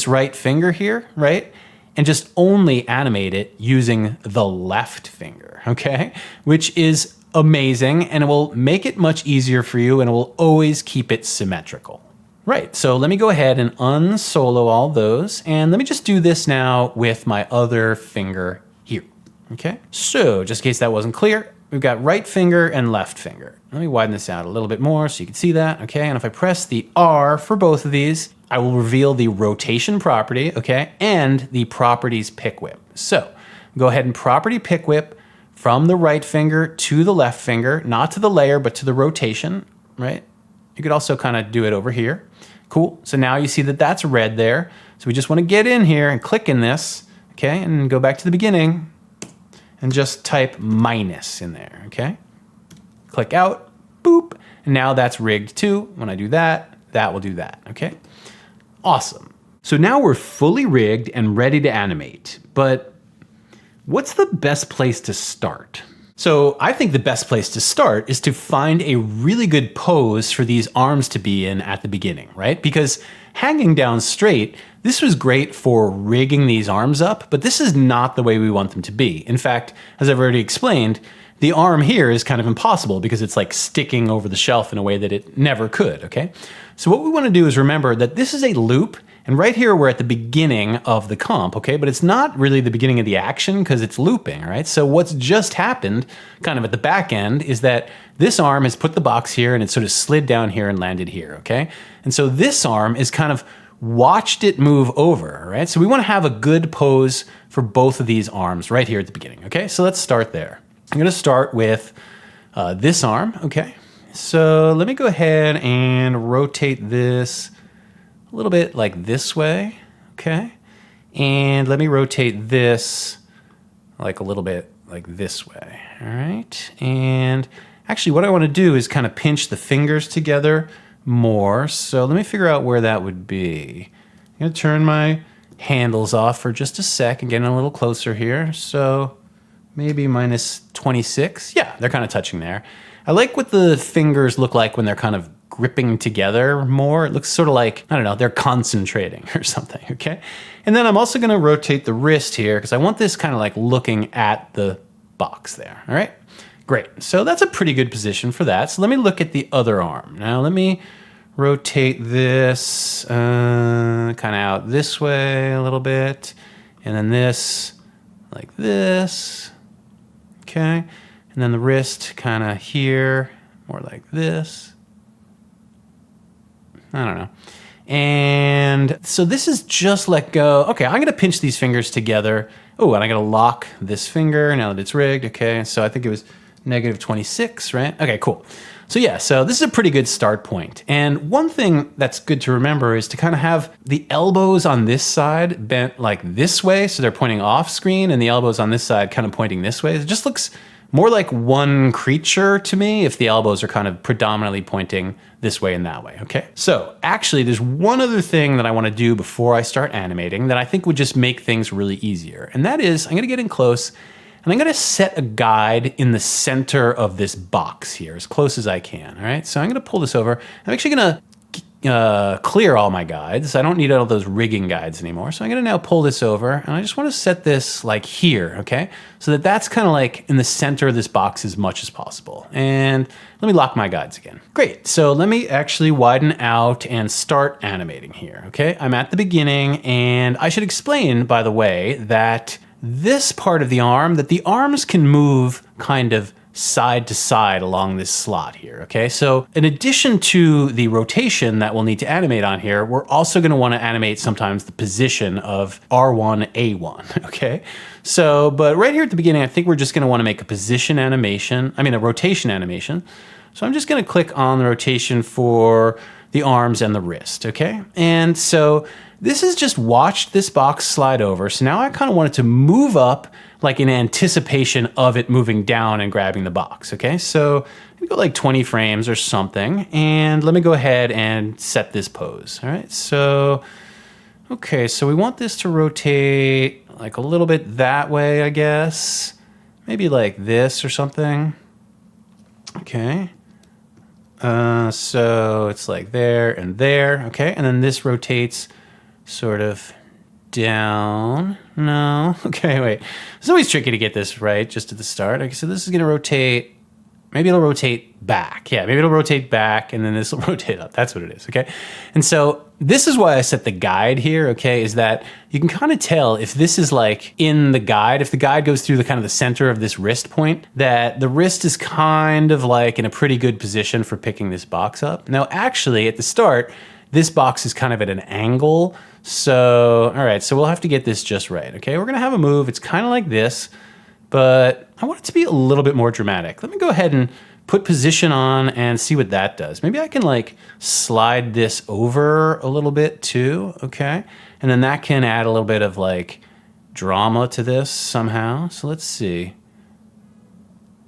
right finger here, right? And just only animate it using the left finger, okay? Which is amazing, and it will make it much easier for you, and it will always keep it symmetrical. Right, so let me go ahead and unsolo all those, and let me just do this now with my other finger here, okay? So, just in case that wasn't clear, we've got right finger and left finger. Let me widen this out a little bit more so you can see that, okay? And if I press the R for both of these, I will reveal the rotation property, okay, and the properties pick whip. So go ahead and property pick whip from the right finger to the left finger, not to the layer, but to the rotation, right? You could also kind of do it over here. Cool. So now you see that that's red there. So we just want to get in here and click in this, okay? And go back to the beginning and just type minus in there, okay? Click out, boop. And now that's rigged too. When I do that, that will do that, okay? Awesome. So now we're fully rigged and ready to animate, but what's the best place to start? So I think the best place to start is to find a really good pose for these arms to be in at the beginning, right? Because hanging down straight, this was great for rigging these arms up, but this is not the way we want them to be. In fact, as I've already explained, the arm here is kind of impossible because it's like sticking over the shelf in a way that it never could, okay? So what we want to do is remember that this is a loop, and right here we're at the beginning of the comp, okay? But it's not really the beginning of the action because it's looping, right? So what's just happened kind of at the back end is that this arm has put the box here and it sort of slid down here and landed here, okay? And so this arm is kind of watched it move over, right? So we want to have a good pose for both of these arms right here at the beginning, okay? So let's start there. I'm going to start with this arm, okay? So let me go ahead and rotate this a little bit like this way, okay? And let me rotate this like a little bit like this way, all right? And actually what I want to do is kind of pinch the fingers together more. So let me figure out where that would be. I'm going to turn my handles off for just a sec and get a little closer here. So maybe minus 26. Yeah, they're kind of touching there. I like what the fingers look like when they're kind of gripping together more. It looks sort of like, I don't know, they're concentrating or something, okay? And then I'm also gonna rotate the wrist here because I want this kind of like looking at the box there, all right? Great, so that's a pretty good position for that. So let me look at the other arm. Now let me rotate this kind of out this way a little bit, and then this like this, okay? And then the wrist kind of here, more like this. I don't know. And so this is just let go. Okay, I'm gonna pinch these fingers together. Oh, and I'm gonna lock this finger now that it's rigged. Okay, so I think it was negative 26, right? Okay, cool. So yeah, so this is a pretty good start point. And one thing that's good to remember is to kind of have the elbows on this side bent like this way, so they're pointing off screen, and the elbows on this side kind of pointing this way. It just looks more like one creature to me if the elbows are kind of predominantly pointing this way and that way, okay? So actually there's one other thing that I wanna do before I start animating that I think would just make things really easier. And that is, I'm gonna get in close and I'm gonna set a guide in the center of this box here, as close as I can, all right? So I'm gonna pull this over. I'm actually gonna clear all my guides. I don't need all those rigging guides anymore. So I'm gonna now pull this over and I just wanna set this like here, okay? So that that's kind of like in the center of this box as much as possible. And let me lock my guides again. Great, so let me actually widen out and start animating here, okay? I'm at the beginning and I should explain, by the way, that this part of the arm, that the arms can move kind of side to side along this slot here, okay? So in addition to the rotation that we'll need to animate on here, we're also gonna wanna animate sometimes the position of R1, A1, okay? So, but right here at the beginning, I think we're just gonna wanna make a position animation, a rotation animation. So I'm just gonna click on the rotation for the arms and the wrist, okay? And so this is just watched this box slide over. So now I kind of want it to move up like in anticipation of it moving down and grabbing the box, okay? So we go like 20 frames or something, and let me go ahead and set this pose, all right? So, okay, so we want this to rotate like a little bit that way, I guess. Maybe like this or something, okay? So it's like there and there, okay? And then this rotates sort of down. No, okay, wait. It's always tricky to get this right just at the start. Okay, so this is gonna rotate, maybe it'll rotate back. Yeah, maybe it'll rotate back and then this will rotate up. That's what it is, okay? And so this is why I set the guide here, okay, is that you can kind of tell if this is like in the guide, if the guide goes through the kind of the center of this wrist point, that the wrist is kind of like in a pretty good position for picking this box up. Now, actually at the start, this box is kind of at an angle. So, all right, so we'll have to get this just right, okay? We're gonna have a move, it's kind of like this, but I want it to be a little bit more dramatic. Let me go ahead and put position on and see what that does. Maybe I can like slide this over a little bit too, okay? And then that can add a little bit of like drama to this somehow. So let's see.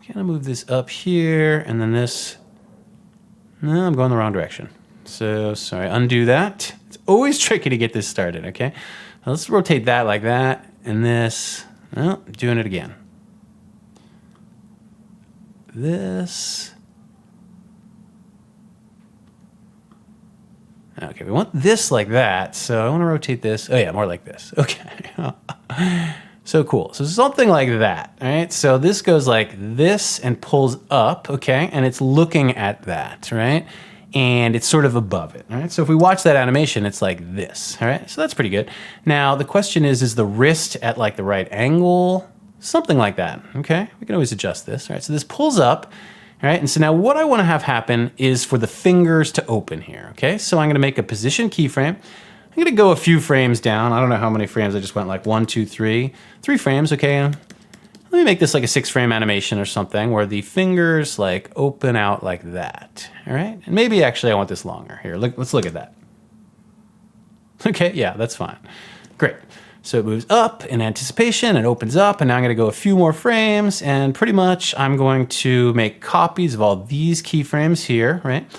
Can I move this up here and then this? No, I'm going the wrong direction. So sorry, undo that. It's always tricky to get this started, okay? Now let's rotate that like that and this. Oh, doing it again. This. Okay, we want this like that, so I want to rotate this. Oh yeah, more like this. Okay. So cool. So something like that, all right? So this goes like this and pulls up, okay? And it's looking at that, right? And it's sort of above it, all right? So if we watch that animation, it's like this, all right? So that's pretty good. Now, the question is the wrist at like the right angle? Something like that, okay? We can always adjust this, all right? So this pulls up, all right? And so now what I want to have happen is for the fingers to open here, okay? So I'm going to make a position keyframe. I'm going to go a few frames down. I don't know how many frames. I just went like 1, 2, 3. 3 frames, okay? Let me make this like a 6-frame animation or something where the fingers like open out like that, all right? And maybe actually I want this longer. Here, let's look at that. Okay, yeah, that's fine. Great. So it moves up in anticipation, it opens up, and now I'm going to go a few more frames, and pretty much I'm going to make copies of all these keyframes here, right?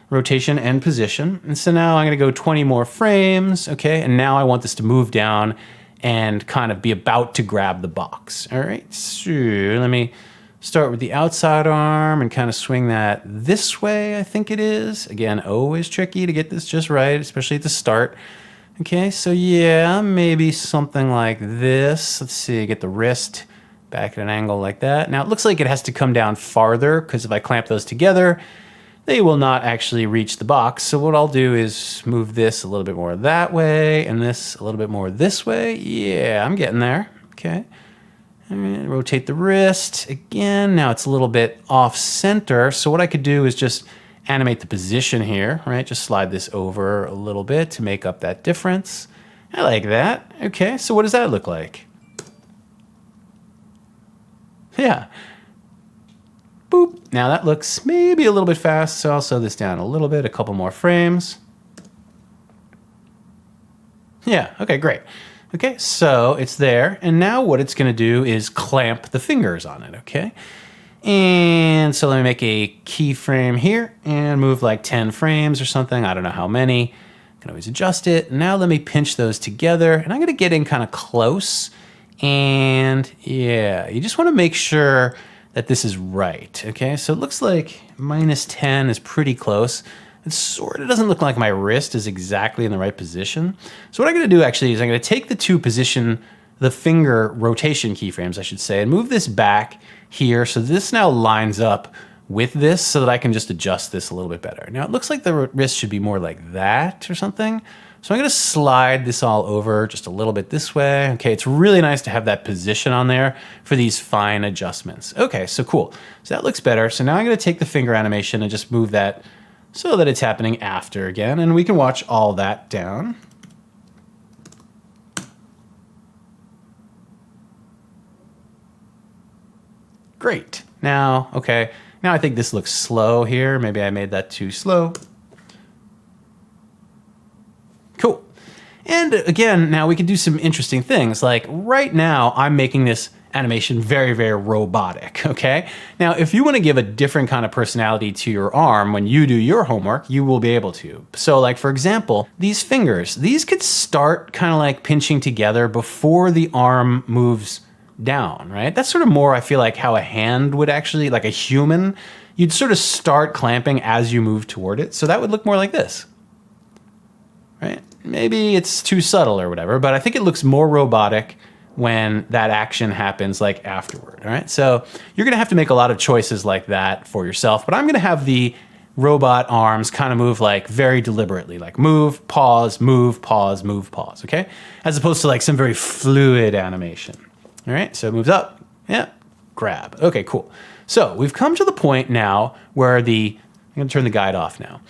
Rotation and position. And so now I'm going to go 20 more frames, okay? And now I want this to move down and kind of be about to grab the box, all right? So let me start with the outside arm and kind of swing that this way, I think it is. Again, always tricky to get this just right, especially at the start. Okay, so yeah, maybe something like this. Let's see, get the wrist back at an angle like that. Now it looks like it has to come down farther because if I clamp those together, they will not actually reach the box. So what I'll do is move this a little bit more that way and this a little bit more this way. Yeah, I'm getting there. Okay. All right, rotate the wrist again. Now it's a little bit off center. So what I could do is just animate the position here, right? Just slide this over a little bit to make up that difference. I like that. Okay, so what does that look like? Yeah. Boop. Now that looks maybe a little bit fast, so I'll slow this down a little bit, a couple more frames. Yeah, okay, great. Okay, so it's there, and now what it's gonna do is clamp the fingers on it, okay? And so let me make a keyframe here and move like 10 frames or something. I don't know how many. Can always adjust it. Now let me pinch those together, and I'm gonna get in kind of close. And yeah, you just wanna make sure that this is right, okay? So it looks like -10 is pretty close. It sort of doesn't look like my wrist is exactly in the right position. So what I'm gonna do actually is I'm gonna take the finger rotation keyframes, I should say, and move this back here. So this now lines up with this so that I can just adjust this a little bit better. Now it looks like the wrist should be more like that or something. So I'm gonna slide this all over just a little bit this way. Okay, it's really nice to have that position on there for these fine adjustments. Okay, so cool. So that looks better. So now I'm gonna take the finger animation and just move that so that it's happening after again. And we can watch all that down. Great. Now, okay, now I think this looks slow here. Maybe I made that too slow. Cool. And again, now we can do some interesting things. Like right now, I'm making this animation very, very robotic, okay? Now, if you want to give a different kind of personality to your arm when you do your homework, you will be able to. So like, for example, these fingers, these could start kind of like pinching together before the arm moves down, right? That's sort of more, I feel like, how a hand would actually, like a human, you'd sort of start clamping as you move toward it. So that would look more like this, right? Maybe it's too subtle or whatever, but I think it looks more robotic when that action happens like afterward, all right? So you're gonna have to make a lot of choices like that for yourself, but I'm gonna have the robot arms kind of move like very deliberately, like move, pause, move, pause, move, pause, okay? As opposed to like some very fluid animation. All right, so it moves up, yeah, grab. Okay, cool. So we've come to the point now where I'm gonna turn the guide off now.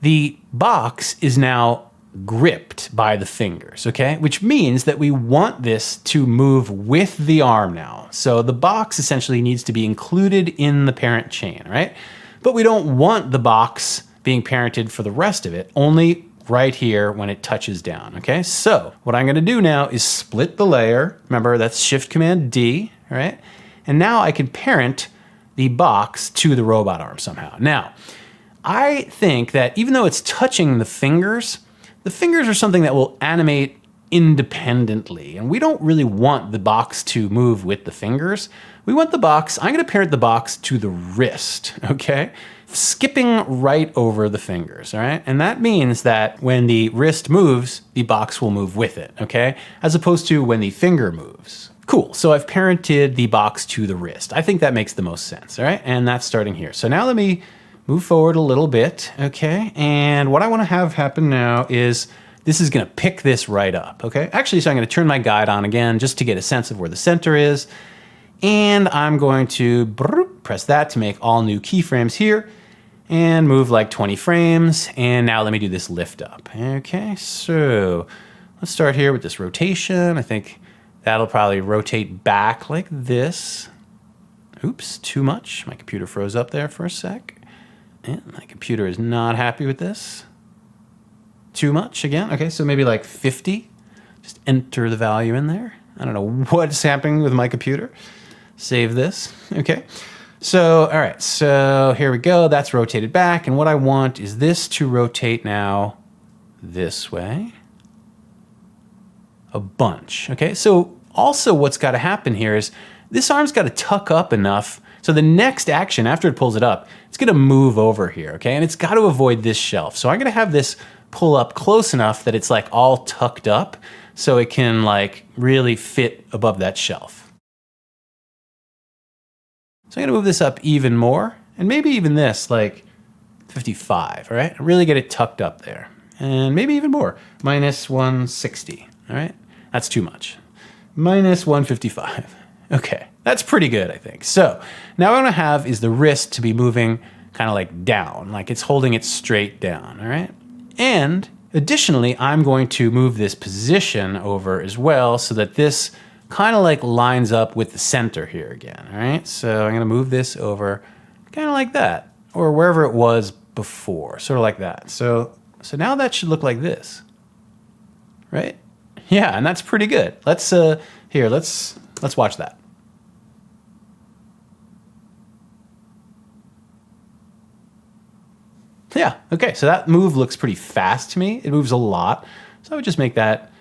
The box is now gripped by the fingers, okay? Which means that we want this to move with the arm now. So the box essentially needs to be included in the parent chain, right? But we don't want the box being parented for the rest of it, only right here when it touches down, okay? So what I'm gonna do now is split the layer. Remember, that's Shift Command D, right? And now I can parent the box to the robot arm somehow. Now, I think that even though it's touching the fingers are something that will animate independently, and we don't really want the box to move with the fingers. We want the box, I'm gonna parent the box to the wrist, okay? Skipping right over the fingers, all right? And that means that when the wrist moves, the box will move with it, okay? As opposed to when the finger moves. Cool, so I've parented the box to the wrist. I think that makes the most sense, all right? And that's starting here. So now let me move forward a little bit, okay? And what I wanna have happen now is this is gonna pick this right up, okay? Actually, so I'm gonna turn my guide on again just to get a sense of where the center is. And I'm going to press that to make all new keyframes here and move like 20 frames. And now let me do this lift up. Okay, so let's start here with this rotation. I think that'll probably rotate back like this. Oops, too much. My computer froze up there for a sec. And my computer is not happy with this. Too much again. Okay, so maybe like 50. Just enter the value in there. I don't know what's happening with my computer. Save this, okay. So, all right, so here we go. That's rotated back. And what I want is this to rotate now this way. A bunch, okay? So also what's gotta happen here is this arm's gotta tuck up enough so the next action after it pulls it up, it's gonna move over here, okay? And it's gotta avoid this shelf. So I'm gonna have this pull up close enough that it's like all tucked up so it can like really fit above that shelf. So I'm gonna move this up even more, and maybe even this, like 55, all right? Really get it tucked up there. And maybe even more, minus 160, all right? That's too much. Minus 155, okay. That's pretty good, I think. So now what I'm gonna have is the wrist to be moving kind of like down, like it's holding it straight down, all right? And additionally, I'm going to move this position over as well so that this kind of like lines up with the center here again, all right? So I'm gonna move this over kind of like that, or wherever it was before, sort of like that. So now that should look like this, right? Yeah, and that's pretty good. Let's watch that. Yeah, okay, so that move looks pretty fast to me. It moves a lot. So I would just make that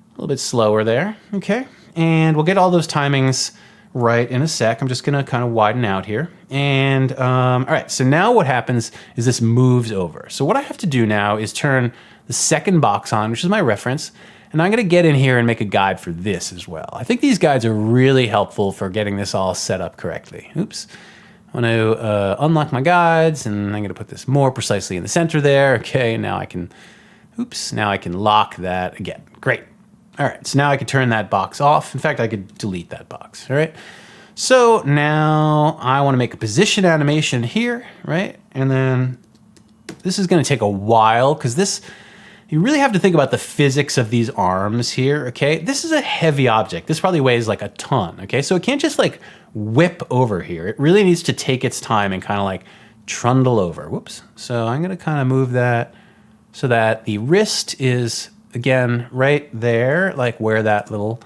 a little bit slower there, okay? And we'll get all those timings right in a sec. I'm just gonna kind of widen out here. And all right, so now what happens is this moves over. So what I have to do now is turn the second box on, which is my reference, and I'm gonna get in here and make a guide for this as well. I think these guides are really helpful for getting this all set up correctly. Oops. I want to unlock my guides, and I'm gonna put this more precisely in the center there. Okay, now I can, now I can lock that again. Great. All right, so now I can turn that box off. In fact, I could delete that box, all right? So now I wanna make a position animation here, right? And then this is gonna take a while because this, you really have to think about the physics of these arms here, okay? This is a heavy object. This probably weighs like a ton, okay? So it can't just like whip over here. It really needs to take its time and kind of like trundle over. Whoops. So I'm gonna kind of move that so that the wrist is, again, right there, like where that little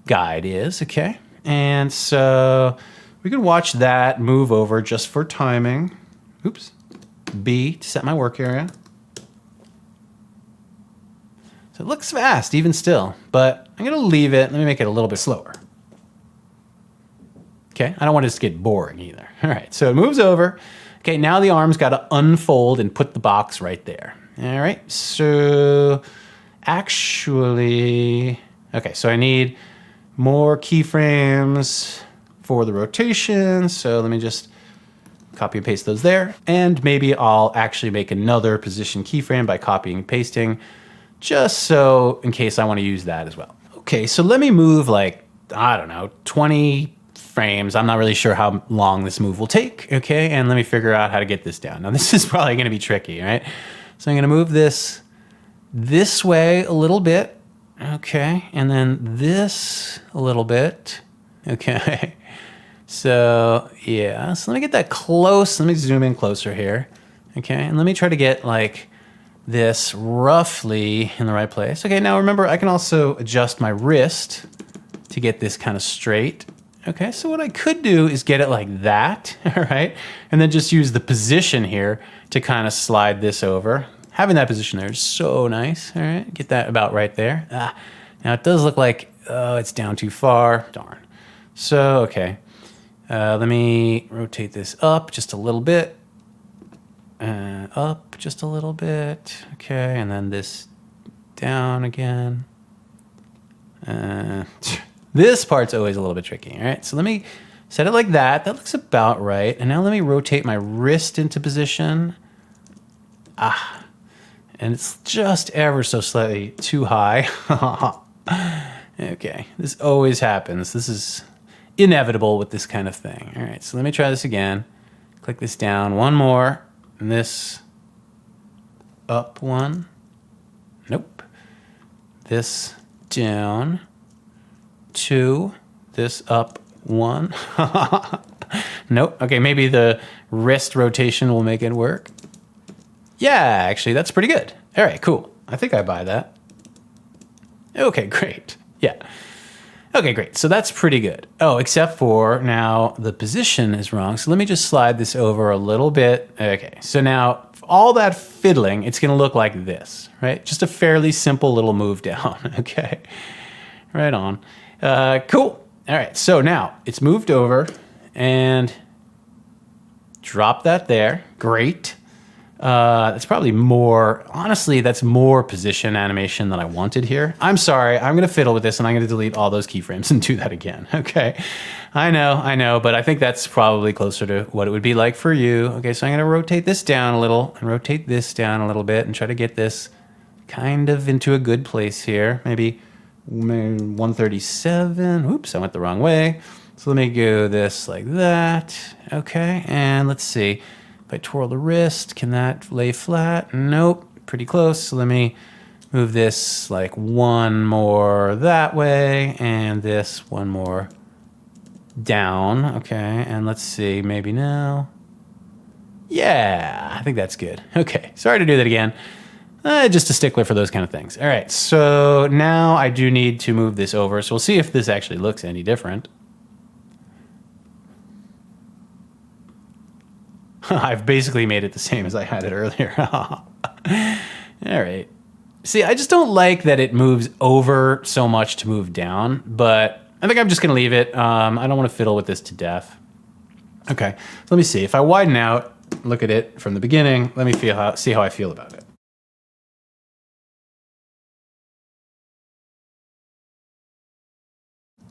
guide is, okay? And so we can watch that move over just for timing. Oops. B to set my work area. So it looks fast, even still, but I'm gonna leave it. Let me make it a little bit slower. Okay, I don't want it to get boring either. All right, so it moves over. Okay, now the arm's gotta unfold and put the box right there. All right, so actually, okay, so I need more keyframes for the rotation. So let me just copy and paste those there. And maybe I'll actually make another position keyframe by copying and pasting, just so in case I want to use that as well. Okay, so let me move like, I don't know, 20 frames. I'm not really sure how long this move will take, okay? And let me figure out how to get this down. Now this is probably gonna be tricky, right? So I'm gonna move this this way a little bit. Okay, and then this a little bit. Okay, so yeah, so let me get that close. Let me zoom in closer here. Okay, and let me try to get like this roughly in the right place. Okay, now remember, I can also adjust my wrist to get this kind of straight. Okay, so what I could do is get it like that, all right? And then just use the position here to kind of slide this over. Having that position there is so nice, all right? Get that about right there. Now it does look like, oh, it's down too far, darn. So, okay, let me rotate this up just a little bit. Up just a little bit, okay, and then this down again. This part's always a little bit tricky, all right? So let me set it like that. That looks about right. And now let me rotate my wrist into position. And it's just ever so slightly too high. Okay, this always happens. This is inevitable with this kind of thing. All right, so let me try this again. Click this down, one more, and this up one. Nope. This down. 2, this up 1. Nope. Okay, maybe the wrist rotation will make it work. Yeah, actually, that's pretty good. All right, cool. I think I buy that. Okay, great. Yeah. Okay, great. So that's pretty good. Oh, except for now the position is wrong. So let me just slide this over a little bit. Okay, so now all that fiddling, it's going to look like this, right? Just a fairly simple little move down. Okay, right on. Cool. All right, so now it's moved over and drop that there. Great. That's probably more, honestly, that's more position animation than I wanted here. I'm sorry, I'm gonna fiddle with this and I'm gonna delete all those keyframes and do that again, okay? I know, but I think that's probably closer to what it would be like for you. Okay, so I'm gonna rotate this down a little and rotate this down a little bit and try to get this kind of into a good place here. Maybe 137, oops, I went the wrong way. So let me go this like that, okay? And let's see, if I twirl the wrist, can that lay flat? Nope, pretty close. So let me move this like one more that way and this one more down, okay? And let's see, maybe now. Yeah, I think that's good. Okay, sorry to do that again. Just a stickler for those kind of things. All right, so now I do need to move this over. So we'll see if this actually looks any different. I've basically made it the same as I had it earlier. All right. See, I just don't like that it moves over so much to move down, but I think I'm just going to leave it. I don't want to fiddle with this to death. Okay, so let me see. If I widen out, look at it from the beginning, let me see how I feel about it.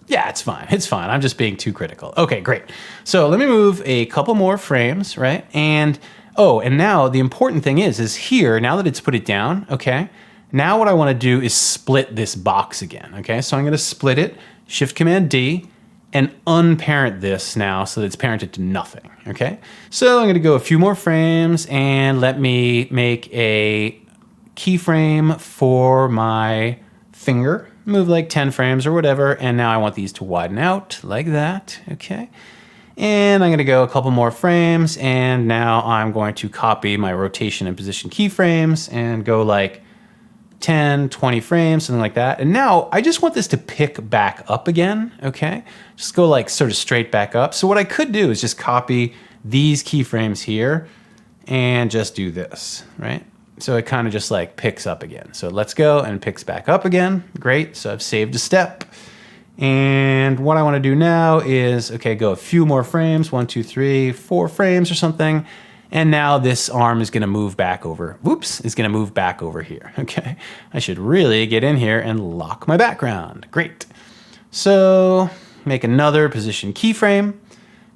Yeah, it's fine. It's fine. I'm just being too critical. Okay, great. So let me move a couple more frames, right? And, oh, and now the important thing is here, now that it's put it down, okay, now what I want to do is split this box again, okay? So I'm going to split it, Shift-Command-D, and unparent this now so that it's parented to nothing, okay? So I'm going to go a few more frames and let me make a keyframe for my finger. Move like 10 frames or whatever, and now I want these to widen out like that, okay? And I'm gonna go a couple more frames, and now I'm going to copy my rotation and position keyframes and go like 10, 20 frames, something like that. And now I just want this to pick back up again, okay? Just go like sort of straight back up. So what I could do is just copy these keyframes here and just do this, right? So it kind of just like picks up again. So let's go and picks back up again. Great, so I've saved a step. And what I wanna do now is, okay, go a few more frames, 1, 2, 3, 4 frames or something. And now this arm is gonna move back over, whoops, is gonna move back over here, okay? I should really get in here and lock my background. Great. So make another position keyframe.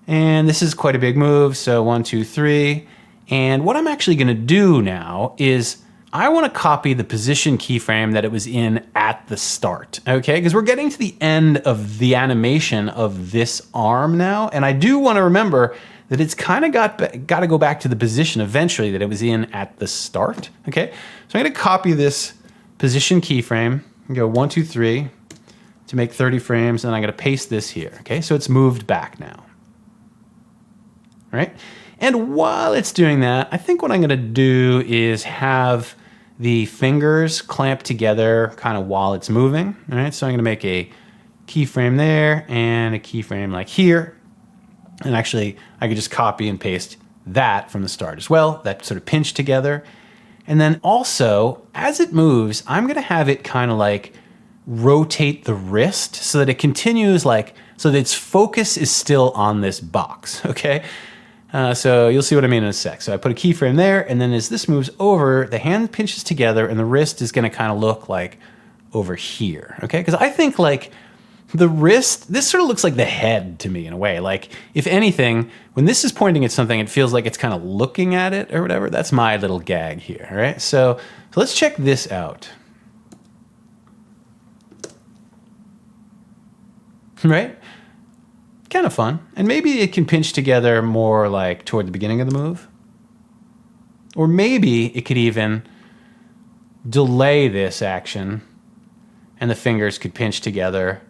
And this is quite a big move, so 1, 2, 3. And what I'm actually gonna do now is I wanna copy the position keyframe that it was in at the start, okay? Because we're getting to the end of the animation of this arm now, and I do wanna remember that it's kind of got to go back to the position eventually that it was in at the start, okay? So I'm gonna copy this position keyframe, go 1, 2, 3 to make 30 frames, and I'm gonna paste this here, okay? So it's moved back now, right? And while it's doing that, I think what I'm gonna do is have the fingers clamp together kind of while it's moving, all right? So I'm gonna make a keyframe there and a keyframe like here. And actually, I could just copy and paste that from the start as well, that sort of pinch together. And then also, as it moves, I'm gonna have it kind of like rotate the wrist so that it continues like, so that its focus is still on this box, okay? So you'll see what I mean in a sec. So I put a keyframe there, and then as this moves over, the hand pinches together and the wrist is gonna kind of look like over here, okay? Because I think like the wrist, this sort of looks like the head to me in a way. Like if anything, when this is pointing at something, it feels like it's kind of looking at it or whatever. That's my little gag here, all right? So let's check this out. Right? Kind of fun. And maybe it can pinch together more like toward the beginning of the move. Or maybe it could even delay this action and the fingers could pinch together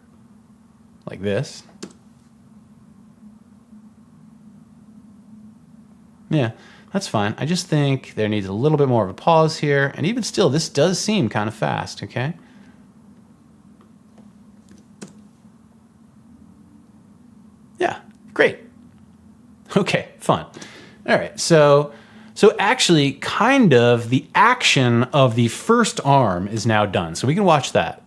like this. Yeah, that's fine. I just think there needs a little bit more of a pause here. And even still, this does seem kind of fast, okay? Yeah, great. Okay, fun. All right, so actually kind of the action of the first arm is now done. So we can watch that.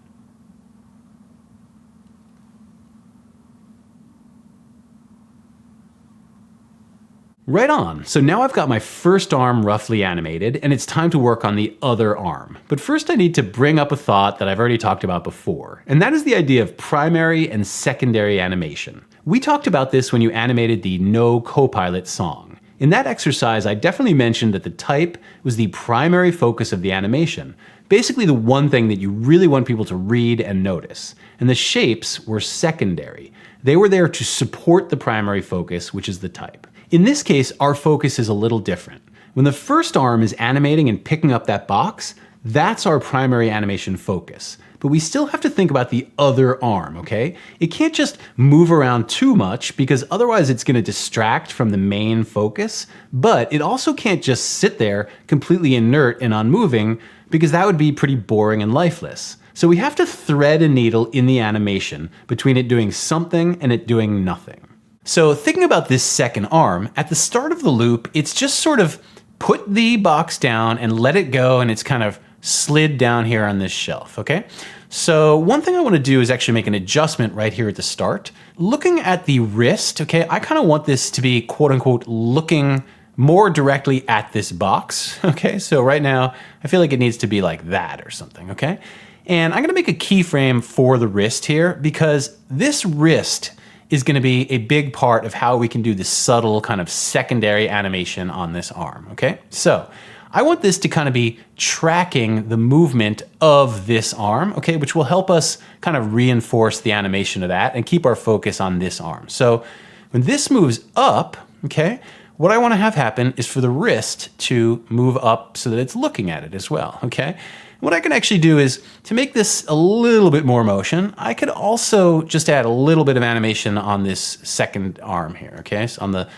Right on. So now I've got my first arm roughly animated, and it's time to work on the other arm. But first I need to bring up a thought that I've already talked about before, and that is the idea of primary and secondary animation. We talked about this when you animated the No Copilot song. In that exercise, I definitely mentioned that the type was the primary focus of the animation, basically the one thing that you really want people to read and notice. And the shapes were secondary. They were there to support the primary focus, which is the type. In this case, our focus is a little different. When the first arm is animating and picking up that box, that's our primary animation focus. But we still have to think about the other arm, okay? It can't just move around too much because otherwise it's gonna distract from the main focus, but it also can't just sit there completely inert and unmoving because that would be pretty boring and lifeless. So we have to thread a needle in the animation between it doing something and it doing nothing. So thinking about this second arm, at the start of the loop, it's just sort of put the box down and let it go, and it's kind of slid down here on this shelf, okay? So one thing I want to do is actually make an adjustment right here at the start. Looking at the wrist, okay, I kind of want this to be quote unquote looking more directly at this box, okay? So right now, I feel like it needs to be like that or something, okay? And I'm gonna make a keyframe for the wrist here because this wrist is going to be a big part of how we can do this subtle kind of secondary animation on this arm, okay? So I want this to kind of be tracking the movement of this arm, okay, which will help us kind of reinforce the animation of that and keep our focus on this arm. So when this moves up, okay, what I want to have happen is for the wrist to move up so that it's looking at it as well, okay? What I can actually do is, to make this a little bit more motion, I could also just add a little bit of animation on this second arm here, okay? So on the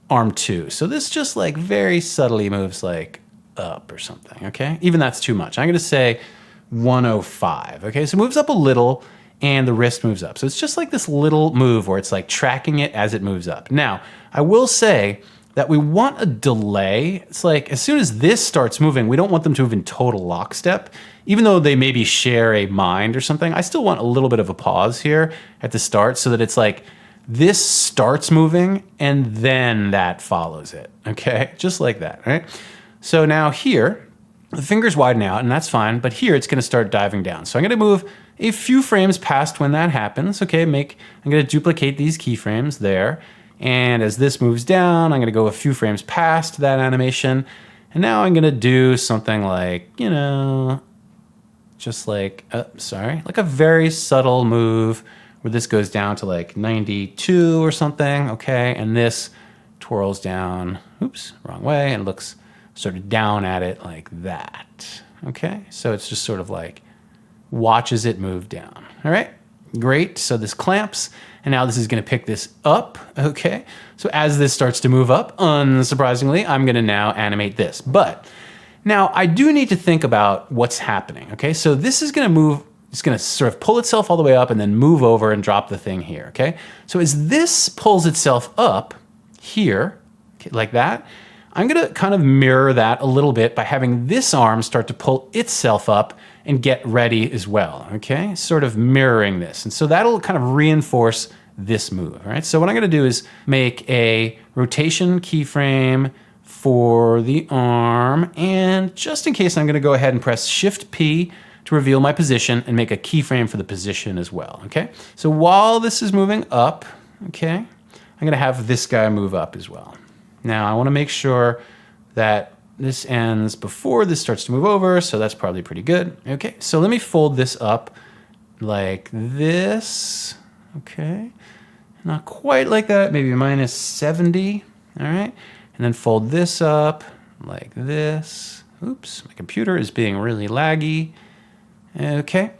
arm 2. So this just like very subtly moves like up or something, okay? Even that's too much. I'm gonna say 105, okay? So it moves up a little and the wrist moves up. So it's just like this little move where it's like tracking it as it moves up. Now, I will say that we want a delay. It's like as soon as this starts moving, we don't want them to move in total lockstep. Even though they maybe share a mind or something, I still want a little bit of a pause here at the start so that it's like this starts moving and then that follows it, okay? Just like that, right? So now here, the fingers widen out and that's fine, but here it's gonna start diving down. So I'm gonna move a few frames past when that happens, okay? I'm gonna duplicate these keyframes there. And as this moves down, I'm gonna go a few frames past that animation. And now I'm gonna do something like, you know, just like, like a very subtle move where this goes down to like 92 or something, okay? And this twirls down, oops, wrong way, and looks sort of down at it like that, Okay, so it's just sort of like watches it move down. All right, great. So this clamps, and now this is going to pick this up. Okay, so as this starts to move up, unsurprisingly, I'm going to now animate this. But now I do need to think about what's happening. Okay, so this is going to move. It's going to sort of pull itself all the way up and then move over and drop the thing here. Okay, so as this pulls itself up here, okay, like that, I'm going to kind of mirror that a little bit by having this arm start to pull itself up and get ready as well, okay? Sort of mirroring this. And so that'll kind of reinforce this move, all right? So what I'm going to do is make a rotation keyframe for the arm, and just in case, I'm going to go ahead and press Shift-P to reveal my position and make a keyframe for the position as well, okay? So while this is moving up, okay, I'm going to have this guy move up as well. Now, I want to make sure that this ends before this starts to move over, so that's probably pretty good. Okay, so let me fold this up like this. Okay, not quite like that, maybe minus 70, all right? And then fold this up like this. Oops, my computer is being really laggy. Okay,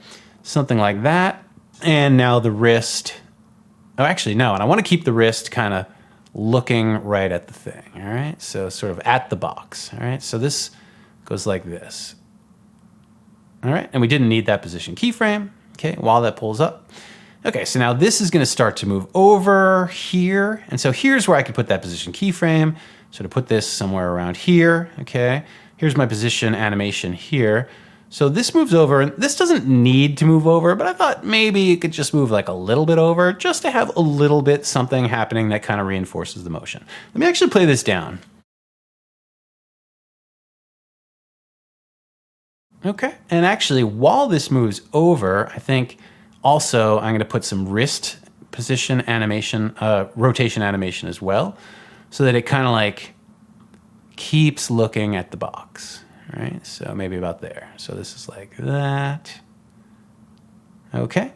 something like that. And now the wrist, oh, actually, no, and I want to keep the wrist kind of looking right at the thing, all right? So sort of at the box, all right? So this goes like this, all right? And we didn't need that position keyframe, okay, while that pulls up. Okay, so now this is gonna start to move over here. And so here's where I could put that position keyframe. So to put this somewhere around here, okay? Here's my position animation here. So this moves over, and this doesn't need to move over, but I thought maybe it could just move like a little bit over just to have a little bit something happening that kind of reinforces the motion. Let me actually play this down. Okay, and actually while this moves over, I think also I'm gonna put some wrist position animation, rotation animation as well, so that it kind of like keeps looking at the box. Right, so maybe about there. So this is like that. Okay,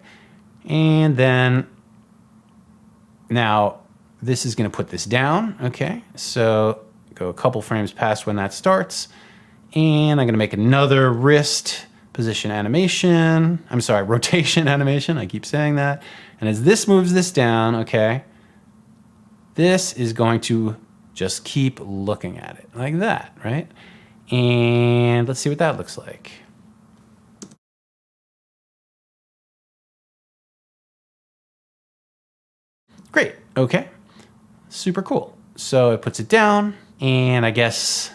and then now this is going to put this down. Okay, so go a couple frames past when that starts, and I'm going to make another wrist position animation. I'm sorry, rotation animation. I keep saying that. And as this moves this down, okay, this is going to just keep looking at it like that, right? And let's see what that looks like. Great, okay, super cool. So it puts it down, and I guess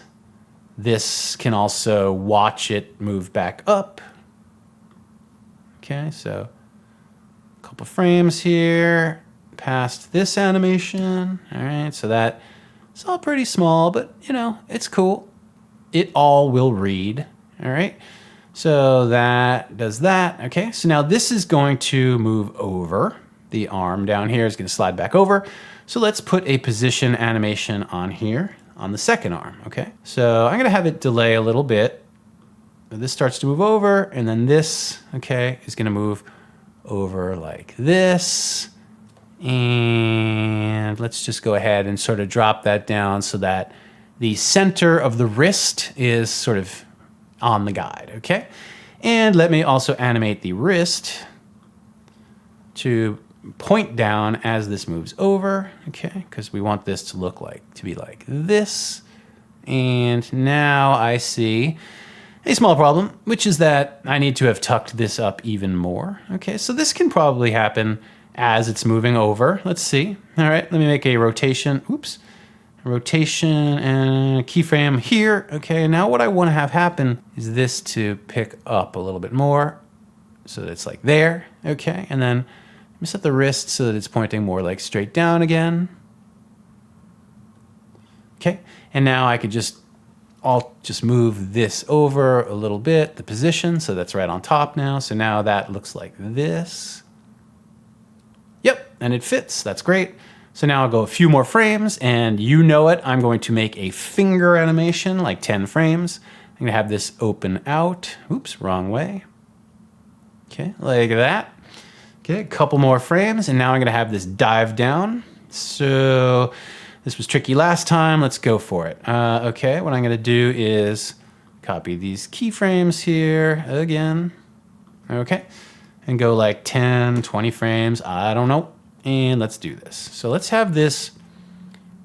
this can also watch it move back up. Okay, so a couple frames here, past this animation. All right, so that it's all pretty small, but you know, it's cool. It all will read, all right? So that does that, okay? So now this is going to move over. The arm down here is gonna slide back over. So let's put a position animation on here on the second arm, okay? So I'm gonna have it delay a little bit. This starts to move over, and then this, okay, is gonna move over like this. And let's just go ahead and sort of drop that down so that the center of the wrist is sort of on the guide, okay? And let me also animate the wrist to point down as this moves over, okay? Because we want this to be like this. And now I see a small problem, which is that I need to have tucked this up even more, okay? So this can probably happen as it's moving over. Let's see. All right, let me make a rotation. Oops. Rotation and keyframe here. Okay, now what I want to have happen is this to pick up a little bit more so that it's like there. Okay, and then let me set the wrist so that it's pointing more like straight down again. Okay, and now I could I'll just move this over a little bit, the position, so that's right on top now. So now that looks like this. Yep, and it fits, that's great. So now I'll go a few more frames, and you know it, I'm going to make a finger animation, like 10 frames. I'm gonna have this open out. Oops, wrong way. Okay, like that. Okay, a couple more frames, and now I'm gonna have this dive down. So this was tricky last time, let's go for it. Okay, what I'm gonna do is copy these keyframes here again. Okay. And go like 10, 20 frames. I don't know. And let's do this. So let's have this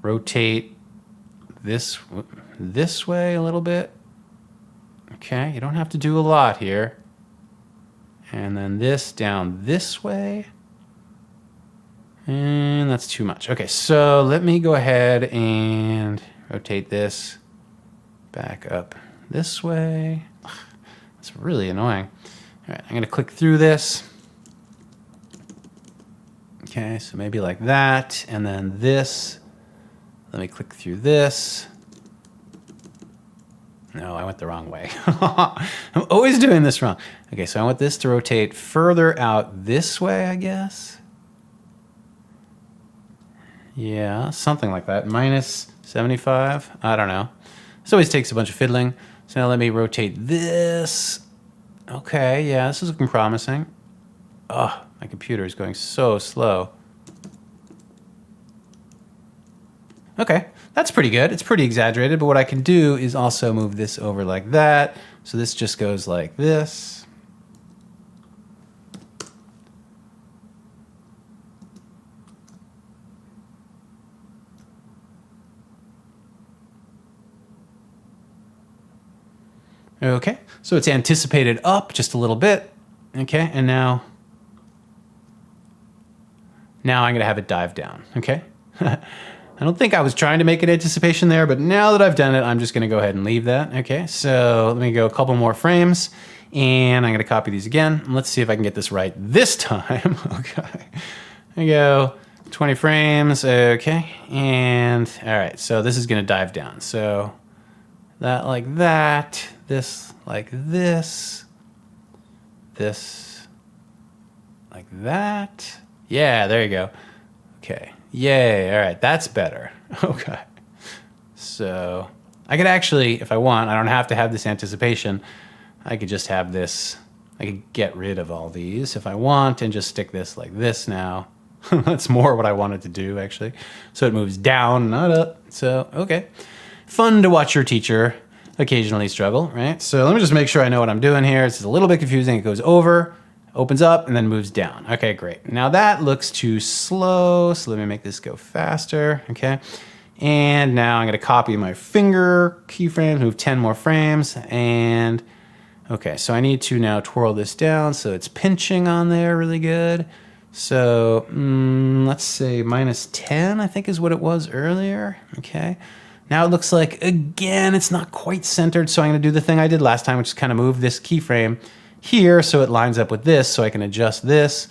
rotate this way a little bit. Okay. You don't have to do a lot here. And then this down this way. And that's too much. Okay, so let me go ahead and rotate this back up this way. That's really annoying. All right, I'm gonna click through this. Okay, so maybe like that, and then this. Let me click through this. No, I went the wrong way. I'm always doing this wrong. Okay, so I want this to rotate further out this way, I guess. Yeah, something like that. Minus 75. I don't know. This always takes a bunch of fiddling. So now let me rotate this. Okay, yeah, this is looking promising. Oh, my computer is going so slow. Okay, that's pretty good. It's pretty exaggerated, but what I can do is also move this over like that. So this just goes like this. Okay, so it's anticipated up just a little bit. Okay, and now I'm gonna have it dive down, okay? I don't think I was trying to make an anticipation there, but now that I've done it, I'm just gonna go ahead and leave that, okay? So let me go a couple more frames, and I'm gonna copy these again. Let's see if I can get this right this time, okay? There you go, 20 frames, okay? And, all right, so this is gonna dive down. So that like that, this like this, this like that. Yeah, there you go. Okay, yay, all right, that's better. Okay, so I could actually, if I want, I don't have to have this anticipation. I could just have this, I could get rid of all these if I want and just stick this like this now. That's more what I wanted to do, actually. So it moves down, not up. So, okay. Fun to watch your teacher occasionally struggle, right? So let me just make sure I know what I'm doing here. It's a little bit confusing. It goes over, opens up, and then moves down. Okay, great. Now that looks too slow, so let me make this go faster, okay? And now I'm gonna copy my finger keyframes, move 10 more frames, and okay, so I need to now twirl this down so it's pinching on there really good. So let's say minus 10, I think is what it was earlier, okay? Now it looks like, again, it's not quite centered, so I'm gonna do the thing I did last time, which is kind of move this keyframe here so it lines up with this, so I can adjust this.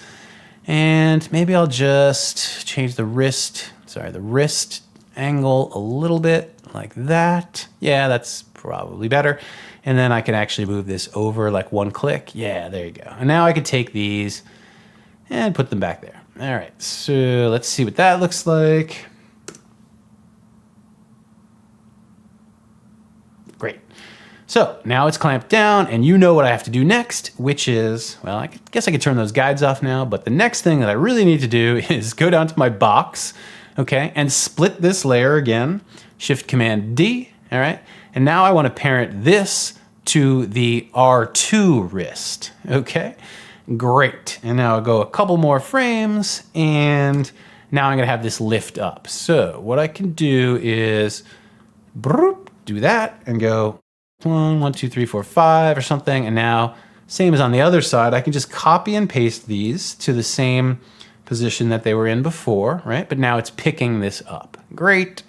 And maybe I'll just change the wrist angle a little bit, like that. Yeah, that's probably better. And then I can actually move this over like one click. Yeah, there you go. And now I can take these and put them back there. All right, so let's see what that looks like. Great. So now it's clamped down and you know what I have to do next, which is, well, I guess I could turn those guides off now, but the next thing that I really need to do is go down to my box, okay, and split this layer again, Shift Command D, all right? And now I want to parent this to the R2 wrist, okay? Great. And now I'll go a couple more frames and now I'm gonna have this lift up. So what I can do is do that and go 1, 2, 3, 4, 5 or something. And now, same as on the other side, I can just copy and paste these to the same position that they were in before, right? But now it's picking this up. Great.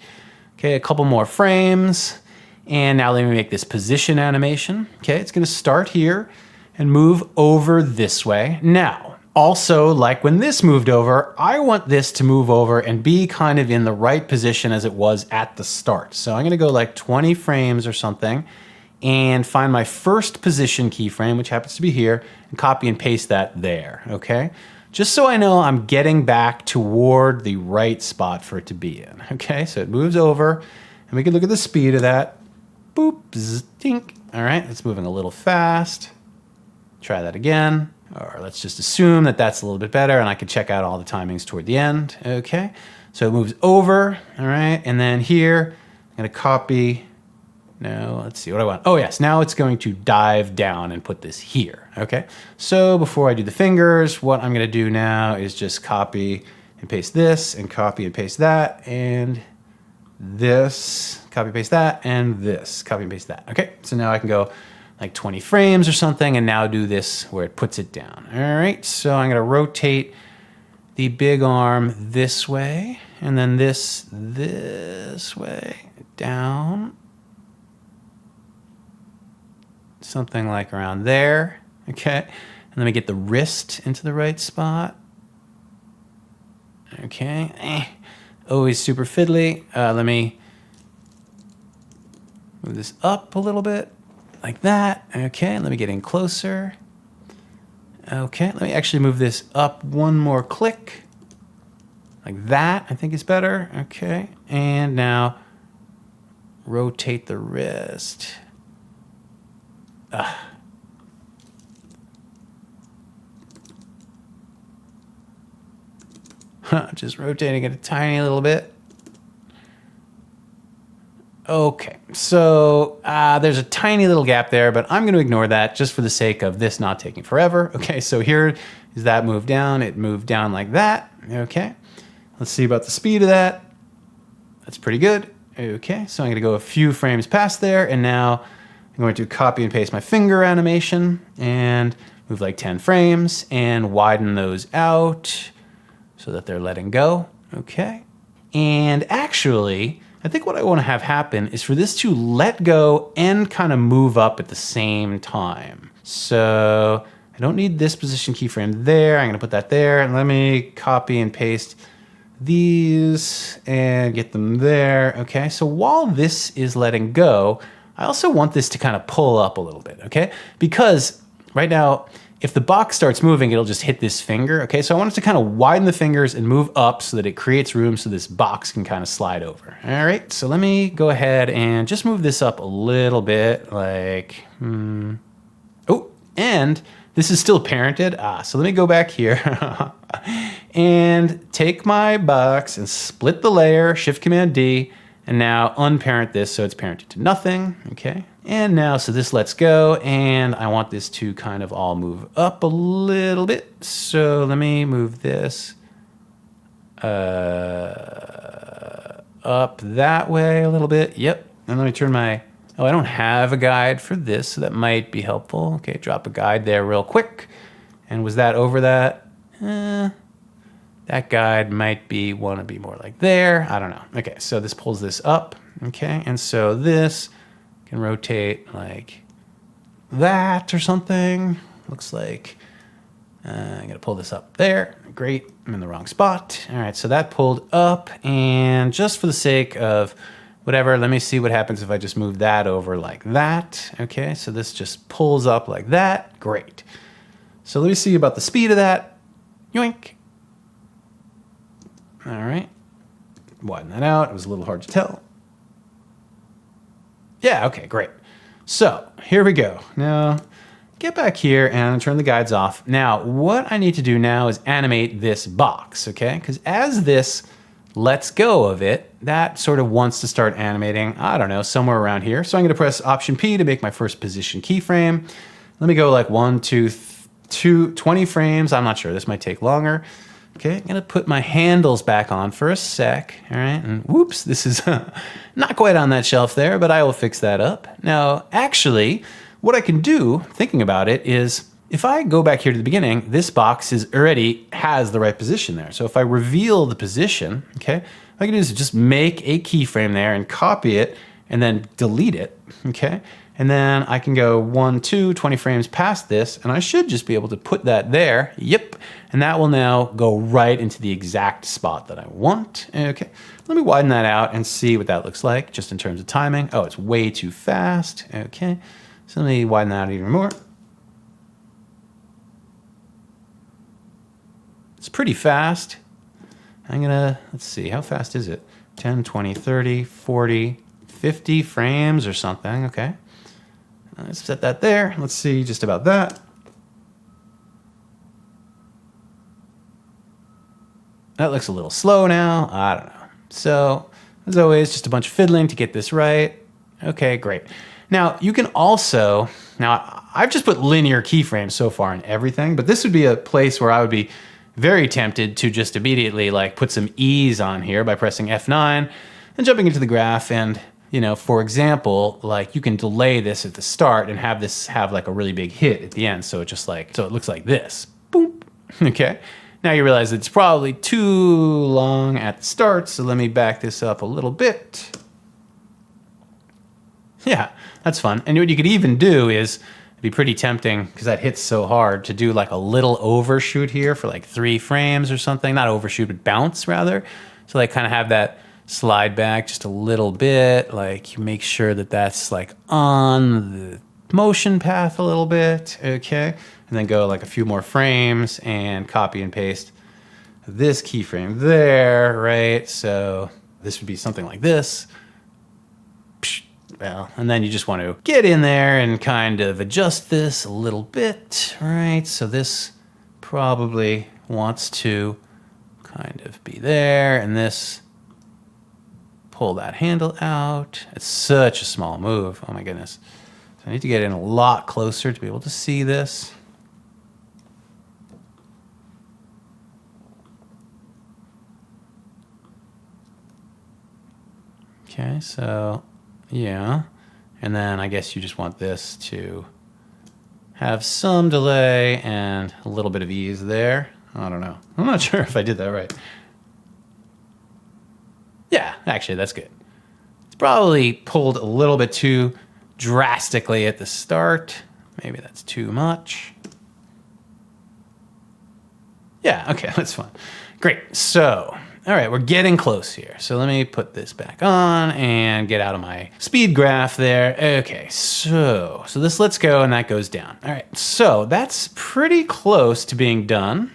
Okay, a couple more frames. And now let me make this position animation. Okay, it's gonna start here and move over this way. Now, also, like when this moved over, I want this to move over and be kind of in the right position as it was at the start. So I'm gonna go like 20 frames or something and find my first position keyframe, which happens to be here, and copy and paste that there, okay? Just so I know I'm getting back toward the right spot for it to be in, okay? So it moves over, and we can look at the speed of that. Boop, stink. All right, it's moving a little fast. Try that again. Or let's just assume that that's a little bit better and I can check out all the timings toward the end. Okay, so it moves over, all right, and then here, I'm gonna copy No, let's see what I want. Oh yes, now it's going to dive down and put this here, okay? So before I do the fingers, what I'm gonna do now is just copy and paste this, and copy and paste that, and this, copy, paste that, and this, copy and paste that. Okay, so now I can go like 20 frames or something, and now do this where it puts it down. All right, so I'm gonna rotate the big arm this way, and then this way, down. Something like around there, okay? And let me get the wrist into the right spot. Okay, always super fiddly. Let me move this up a little bit, like that. Okay, let me get in closer. Okay, let me actually move this up one more click. Like that, I think is better. Okay, and now rotate the wrist. Just rotating it a tiny little bit. Okay, so there's a tiny little gap there, but I'm going to ignore that just for the sake of this not taking forever. Okay, so here is that move down. It moved down like that. Okay, let's see about the speed of that. That's pretty good. Okay, so I'm going to go a few frames past there, and now I'm going to copy and paste my finger animation and move like 10 frames and widen those out so that they're letting go. Okay. And actually, I think what I want to have happen is for this to let go and kind of move up at the same time. So I don't need this position keyframe there. I'm going to put that there, and let me copy and paste these and get them there. Okay. So while this is letting go, I also want this to kind of pull up a little bit, okay? Because right now, if the box starts moving, it'll just hit this finger, okay? So I want it to kind of widen the fingers and move up so that it creates room so this box can kind of slide over. All right, so let me go ahead and just move this up a little bit, like, oh, and this is still parented. So let me go back here and take my box and split the layer, Shift-Command-D, and now unparent this so it's parented to nothing, okay? And now, so this lets go, and I want this to kind of all move up a little bit. So let me move this up that way a little bit. Yep, and let me turn my, oh, I don't have a guide for this, so that might be helpful. Okay, drop a guide there real quick. And was that over that? That guide might want to be more like there. I don't know. Okay, so this pulls this up. Okay, and so this can rotate like that or something. Looks like I'm going to pull this up there. Great, I'm in the wrong spot. All right, so that pulled up, and just for the sake of whatever, let me see what happens if I just move that over like that. Okay, so this just pulls up like that. Great. So let me see about the speed of that. Yoink. All right, widen that out. It was a little hard to tell. Yeah, okay, great. So here we go. Now get back here and turn the guides off. Now what I need to do now is animate this box, okay? Because as this lets go of it, that sort of wants to start animating, I don't know, somewhere around here. So I'm going to press Option P to make my first position keyframe. Let me go like 20 frames. I'm not sure, this might take longer. Okay, I'm gonna put my handles back on for a sec, all right? And whoops, this is not quite on that shelf there, but I will fix that up. Now, actually, what I can do, thinking about it, is if I go back here to the beginning, this box already has the right position there. So if I reveal the position, okay, what I can do is just make a keyframe there and copy it and then delete it, okay? And then I can go 20 frames past this, and I should just be able to put that there. Yep. And that will now go right into the exact spot that I want. Okay. Let me widen that out and see what that looks like just in terms of timing. Oh, it's way too fast. Okay. So let me widen that out even more. It's pretty fast. I'm gonna, let's see, how fast is it? 10, 20, 30, 40, 50 frames or something. Okay. Let's set that there. Let's see just about that. That looks a little slow now. I don't know. So, as always, just a bunch of fiddling to get this right. Okay, great. Now you can also, now I've just put linear keyframes so far in everything, but this would be a place where I would be very tempted to just immediately like put some ease on here by pressing F9 and jumping into the graph. And, you know, for example, like you can delay this at the start and have this have like a really big hit at the end. So it just like, so it looks like this, boom. Okay. Now you realize it's probably too long at the start. So let me back this up a little bit. Yeah, that's fun. And what you could even do is, it'd be pretty tempting because that hits so hard to do like a little overshoot here for like 3 frames or something. Not overshoot, but bounce rather. So like kind of have that slide back just a little bit. Like you make sure that that's like on the motion path a little bit. Okay. And then go like a few more frames and copy and paste this keyframe there, right? So this would be something like this. Well, and then you just want to get in there and kind of adjust this a little bit, right? So this probably wants to kind of be there, and this, pull that handle out. It's such a small move. Oh my goodness. So I need to get in a lot closer to be able to see this. Okay, so yeah, and then I guess you just want this to have some delay and a little bit of ease there. I don't know. I'm not sure if I did that right. Yeah, actually, that's good. It's probably pulled a little bit too drastically at the start. Maybe that's too much. Yeah, okay, that's fine. Great, so all right, we're getting close here. So let me put this back on and get out of my speed graph there. Okay, so this lets go and that goes down. All right, so that's pretty close to being done,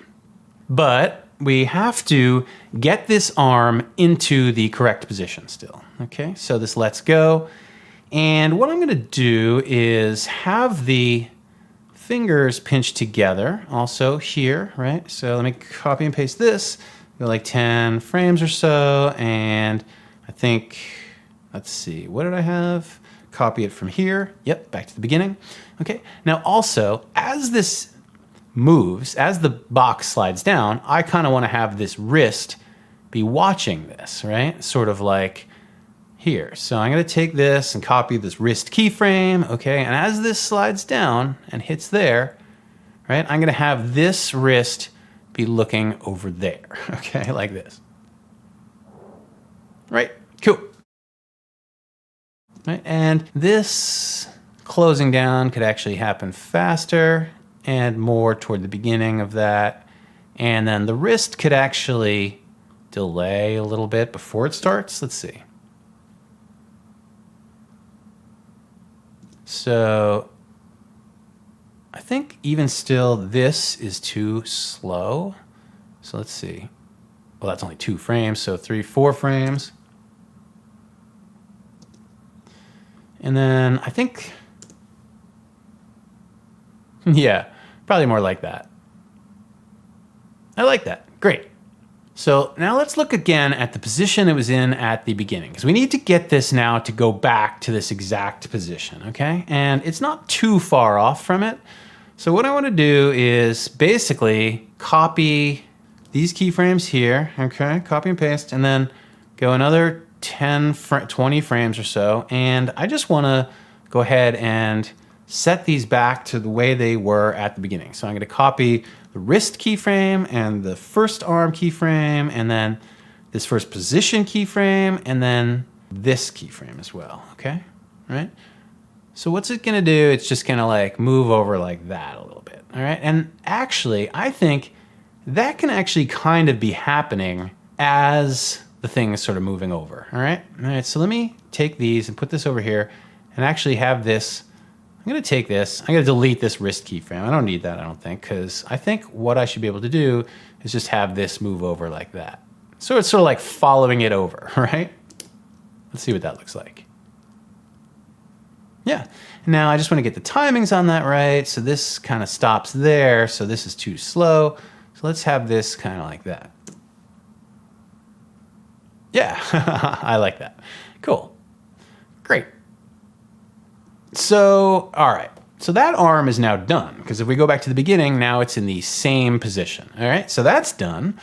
but we have to get this arm into the correct position still. Okay, so this lets go. And what I'm gonna do is have the fingers pinched together also here, right? So let me copy and paste this. Go like 10 frames or so, and I think, let's see, what did I have? Copy it from here. Yep, back to the beginning. Okay, now also, as this moves, as the box slides down, I kind of want to have this wrist be watching this, right? Sort of like here. So I'm going to take this and copy this wrist keyframe, okay? And as this slides down and hits there, right, I'm going to have this wrist be looking over there, okay, like this. Right, cool. Right, and this closing down could actually happen faster and more toward the beginning of that. And then the wrist could actually delay a little bit before it starts. Let's see. So I think even still, this is too slow. So let's see. Well, that's only 2 frames, so 3, 4 frames. And then I think, yeah, probably more like that. I like that. Great. So now let's look again at the position it was in at the beginning, because we need to get this now to go back to this exact position, okay? And it's not too far off from it. So what I want to do is basically copy these keyframes here, okay? Copy and paste, and then go another 20 frames or so. And I just want to go ahead and set these back to the way they were at the beginning. So I'm going to copy the wrist keyframe and the first arm keyframe, and then this first position keyframe, and then this keyframe as well, okay? All right? So what's it gonna do? It's just gonna like move over like that a little bit, all right? And actually, I think that can actually kind of be happening as the thing is sort of moving over, all right? All right, so let me take these and put this over here and actually have this. I'm gonna take this, I'm gonna delete this wrist keyframe. I don't need that, I don't think, because I think what I should be able to do is just have this move over like that. So it's sort of like following it over, right? Let's see what that looks like. Yeah, now I just want to get the timings on that right. So this kind of stops there. So this is too slow. So let's have this kind of like that. Yeah, I like that. Cool. Great. So, all right. So that arm is now done, because if we go back to the beginning, now it's in the same position. All right, so that's done,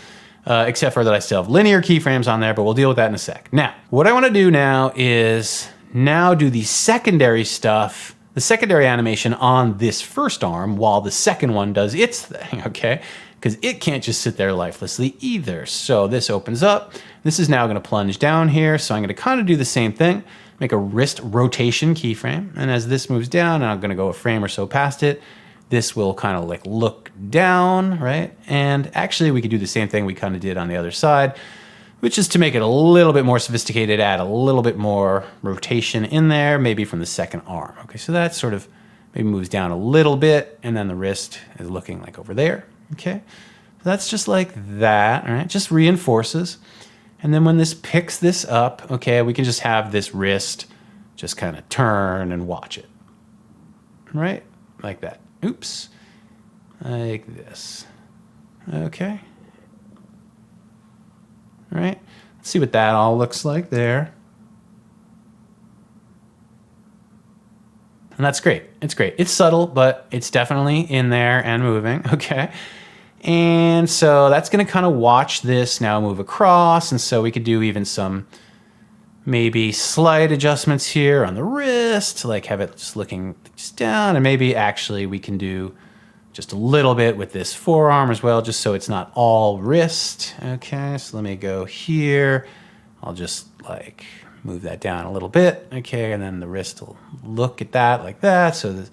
except for that I still have linear keyframes on there, but we'll deal with that in a sec. Now, what I want to do now is now do the secondary stuff, the secondary animation on this first arm while the second one does its thing, okay? Because it can't just sit there lifelessly either. So this opens up. This is now going to plunge down here, so I'm going to kind of do the same thing. Make a wrist rotation keyframe, and as this moves down, and I'm gonna go a frame or so past it, this will kind of like look down, right? And actually we could do the same thing we kind of did on the other side, which is to make it a little bit more sophisticated, add a little bit more rotation in there, maybe from the second arm. Okay, so that sort of maybe moves down a little bit, and then the wrist is looking like over there, okay? So that's just like that, all right? Just reinforces. And then when this picks this up, okay, we can just have this wrist just kind of turn and watch it, right? Like that. Oops. Like this. Okay. All right. Let's see what that all looks like there. And that's great. It's great. It's subtle, but it's definitely in there and moving, okay? And so that's going to kind of watch this now move across. And so we could do even some maybe slight adjustments here on the wrist, like have it just looking just down. And maybe actually we can do just a little bit with this forearm as well, just so it's not all wrist. Okay, so let me go here. I'll just like move that down a little bit. Okay, and then the wrist will look at that like that. So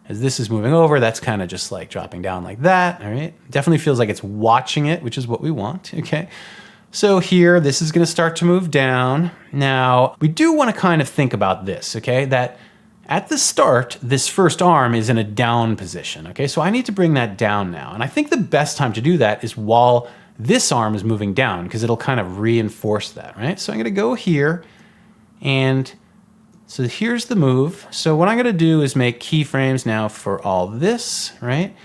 as this is moving over, that's kind of just like dropping down like that, all right? Definitely feels like it's watching it, which is what we want, okay? So here, this is gonna start to move down. Now, we do wanna kind of think about this, okay? That at the start, this first arm is in a down position, okay? So I need to bring that down now. And I think the best time to do that is while this arm is moving down, because it'll kind of reinforce that, right? So I'm gonna go here, and so here's the move. So what I'm gonna do is make keyframes now for all this, right?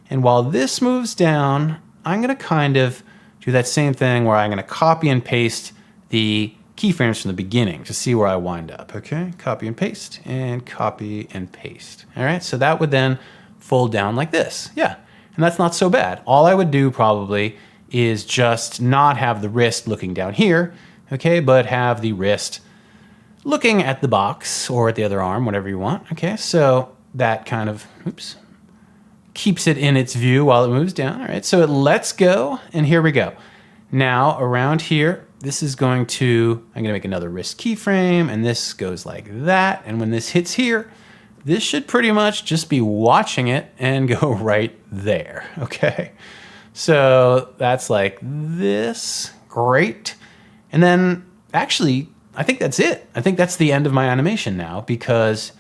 And while this moves down, I'm gonna kind of do that same thing where I'm gonna copy and paste the keyframes from the beginning to see where I wind up, okay? Copy and paste, and copy and paste. All right, so that would then fold down like this, yeah. And that's not so bad. All I would do probably is just not have the wrist looking down here, okay? But have the wrist looking at the box or at the other arm, whatever you want, okay? So that kind of, oops, keeps it in its view while it moves down, all right? So it lets go, and here we go. Now around here, this is going to, I'm gonna make another wrist keyframe, and this goes like that, and when this hits here, this should pretty much just be watching it and go right there, okay? So that's like this, great. And then actually, I think that's it. I think that's the end of my animation now, because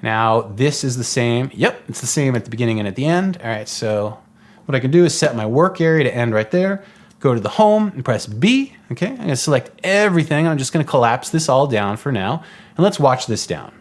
now this is the same. Yep, it's the same at the beginning and at the end. All right, so what I can do is set my work area to end right there, go to the home and press B, okay? I'm gonna select everything. I'm just gonna collapse this all down for now, and let's watch this down.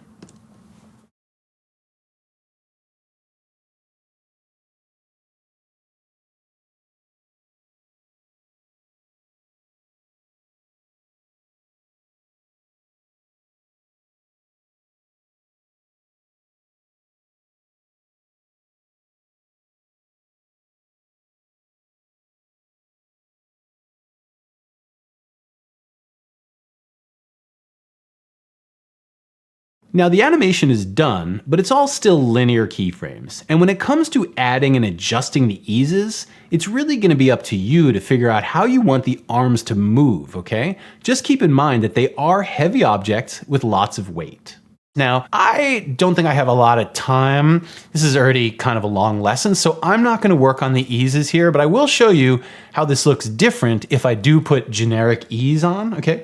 Now the animation is done, but it's all still linear keyframes. And when it comes to adding and adjusting the eases, it's really gonna be up to you to figure out how you want the arms to move, okay? Just keep in mind that they are heavy objects with lots of weight. Now, I don't think I have a lot of time. This is already kind of a long lesson, so I'm not gonna work on the eases here, but I will show you how this looks different if I do put generic ease on, okay?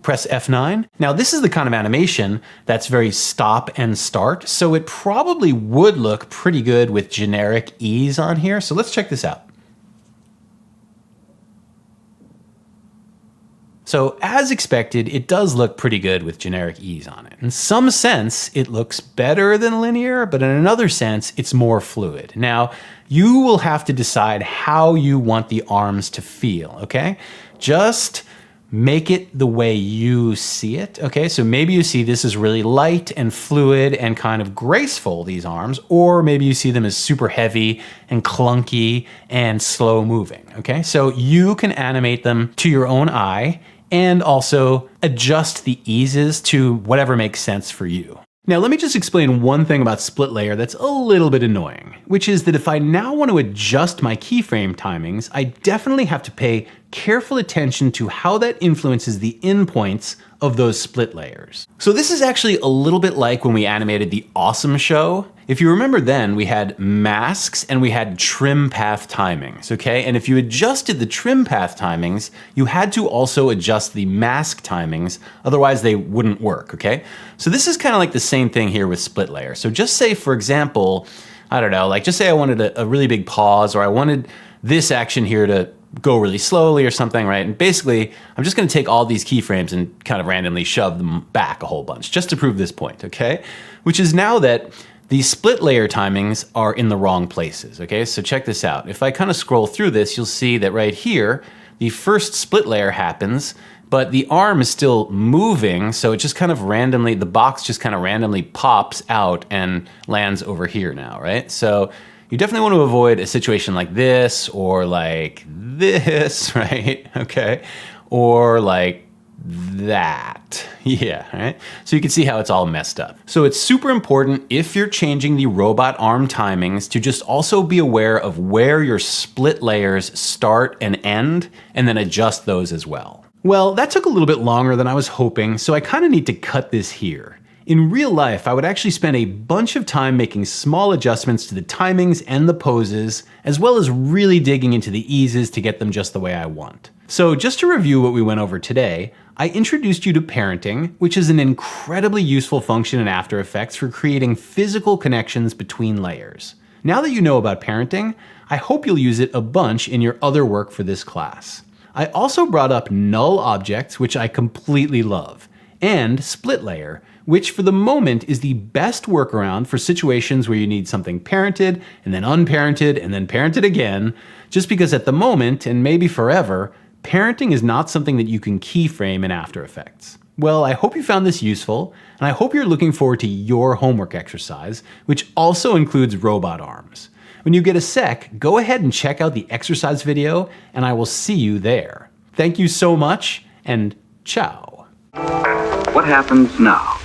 Press F9. Now this is the kind of animation that's very stop and start, so it probably would look pretty good with generic ease on here. So let's check this out. So as expected, it does look pretty good with generic ease on it. In some sense, it looks better than linear, but in another sense, it's more fluid. Now, you will have to decide how you want the arms to feel, okay? Just make it the way you see it, okay? So maybe you see this as really light and fluid and kind of graceful, these arms, or maybe you see them as super heavy and clunky and slow moving, okay? So you can animate them to your own eye and also adjust the eases to whatever makes sense for you. Now, let me just explain one thing about split layer that's a little bit annoying, which is that if I now want to adjust my keyframe timings, I definitely have to pay careful attention to how that influences the endpoints of those split layers. So this is actually a little bit like when we animated the Awesome Show. If you remember then, we had masks and we had trim path timings, okay? And if you adjusted the trim path timings, you had to also adjust the mask timings, otherwise they wouldn't work, okay? So this is kind of like the same thing here with split layer. So just say, for example, I don't know, like just say I wanted a really big pause, or I wanted this action here to go really slowly or something, right? And basically, I'm just gonna take all these keyframes and kind of randomly shove them back a whole bunch, just to prove this point, okay? Which is now that these split layer timings are in the wrong places, okay? So check this out. If I kind of scroll through this, you'll see that right here, the first split layer happens, but the arm is still moving, so it just kind of randomly, the box just kind of randomly pops out and lands over here now, right? So you definitely want to avoid a situation like this, or like this, right? Okay, or like that. Yeah, right? So you can see how it's all messed up. So it's super important if you're changing the robot arm timings to just also be aware of where your split layers start and end, and then adjust those as well. Well, that took a little bit longer than I was hoping, so I kind of need to cut this here. In real life, I would actually spend a bunch of time making small adjustments to the timings and the poses, as well as really digging into the eases to get them just the way I want. So just to review what we went over today, I introduced you to parenting, which is an incredibly useful function in After Effects for creating physical connections between layers. Now that you know about parenting, I hope you'll use it a bunch in your other work for this class. I also brought up null objects, which I completely love, and split layer, which for the moment is the best workaround for situations where you need something parented, and then unparented, and then parented again, just because at the moment, and maybe forever, parenting is not something that you can keyframe in After Effects. Well, I hope you found this useful, and I hope you're looking forward to your homework exercise, which also includes robot arms. When you get a sec, go ahead and check out the exercise video, and I will see you there. Thank you so much, and ciao. What happens now?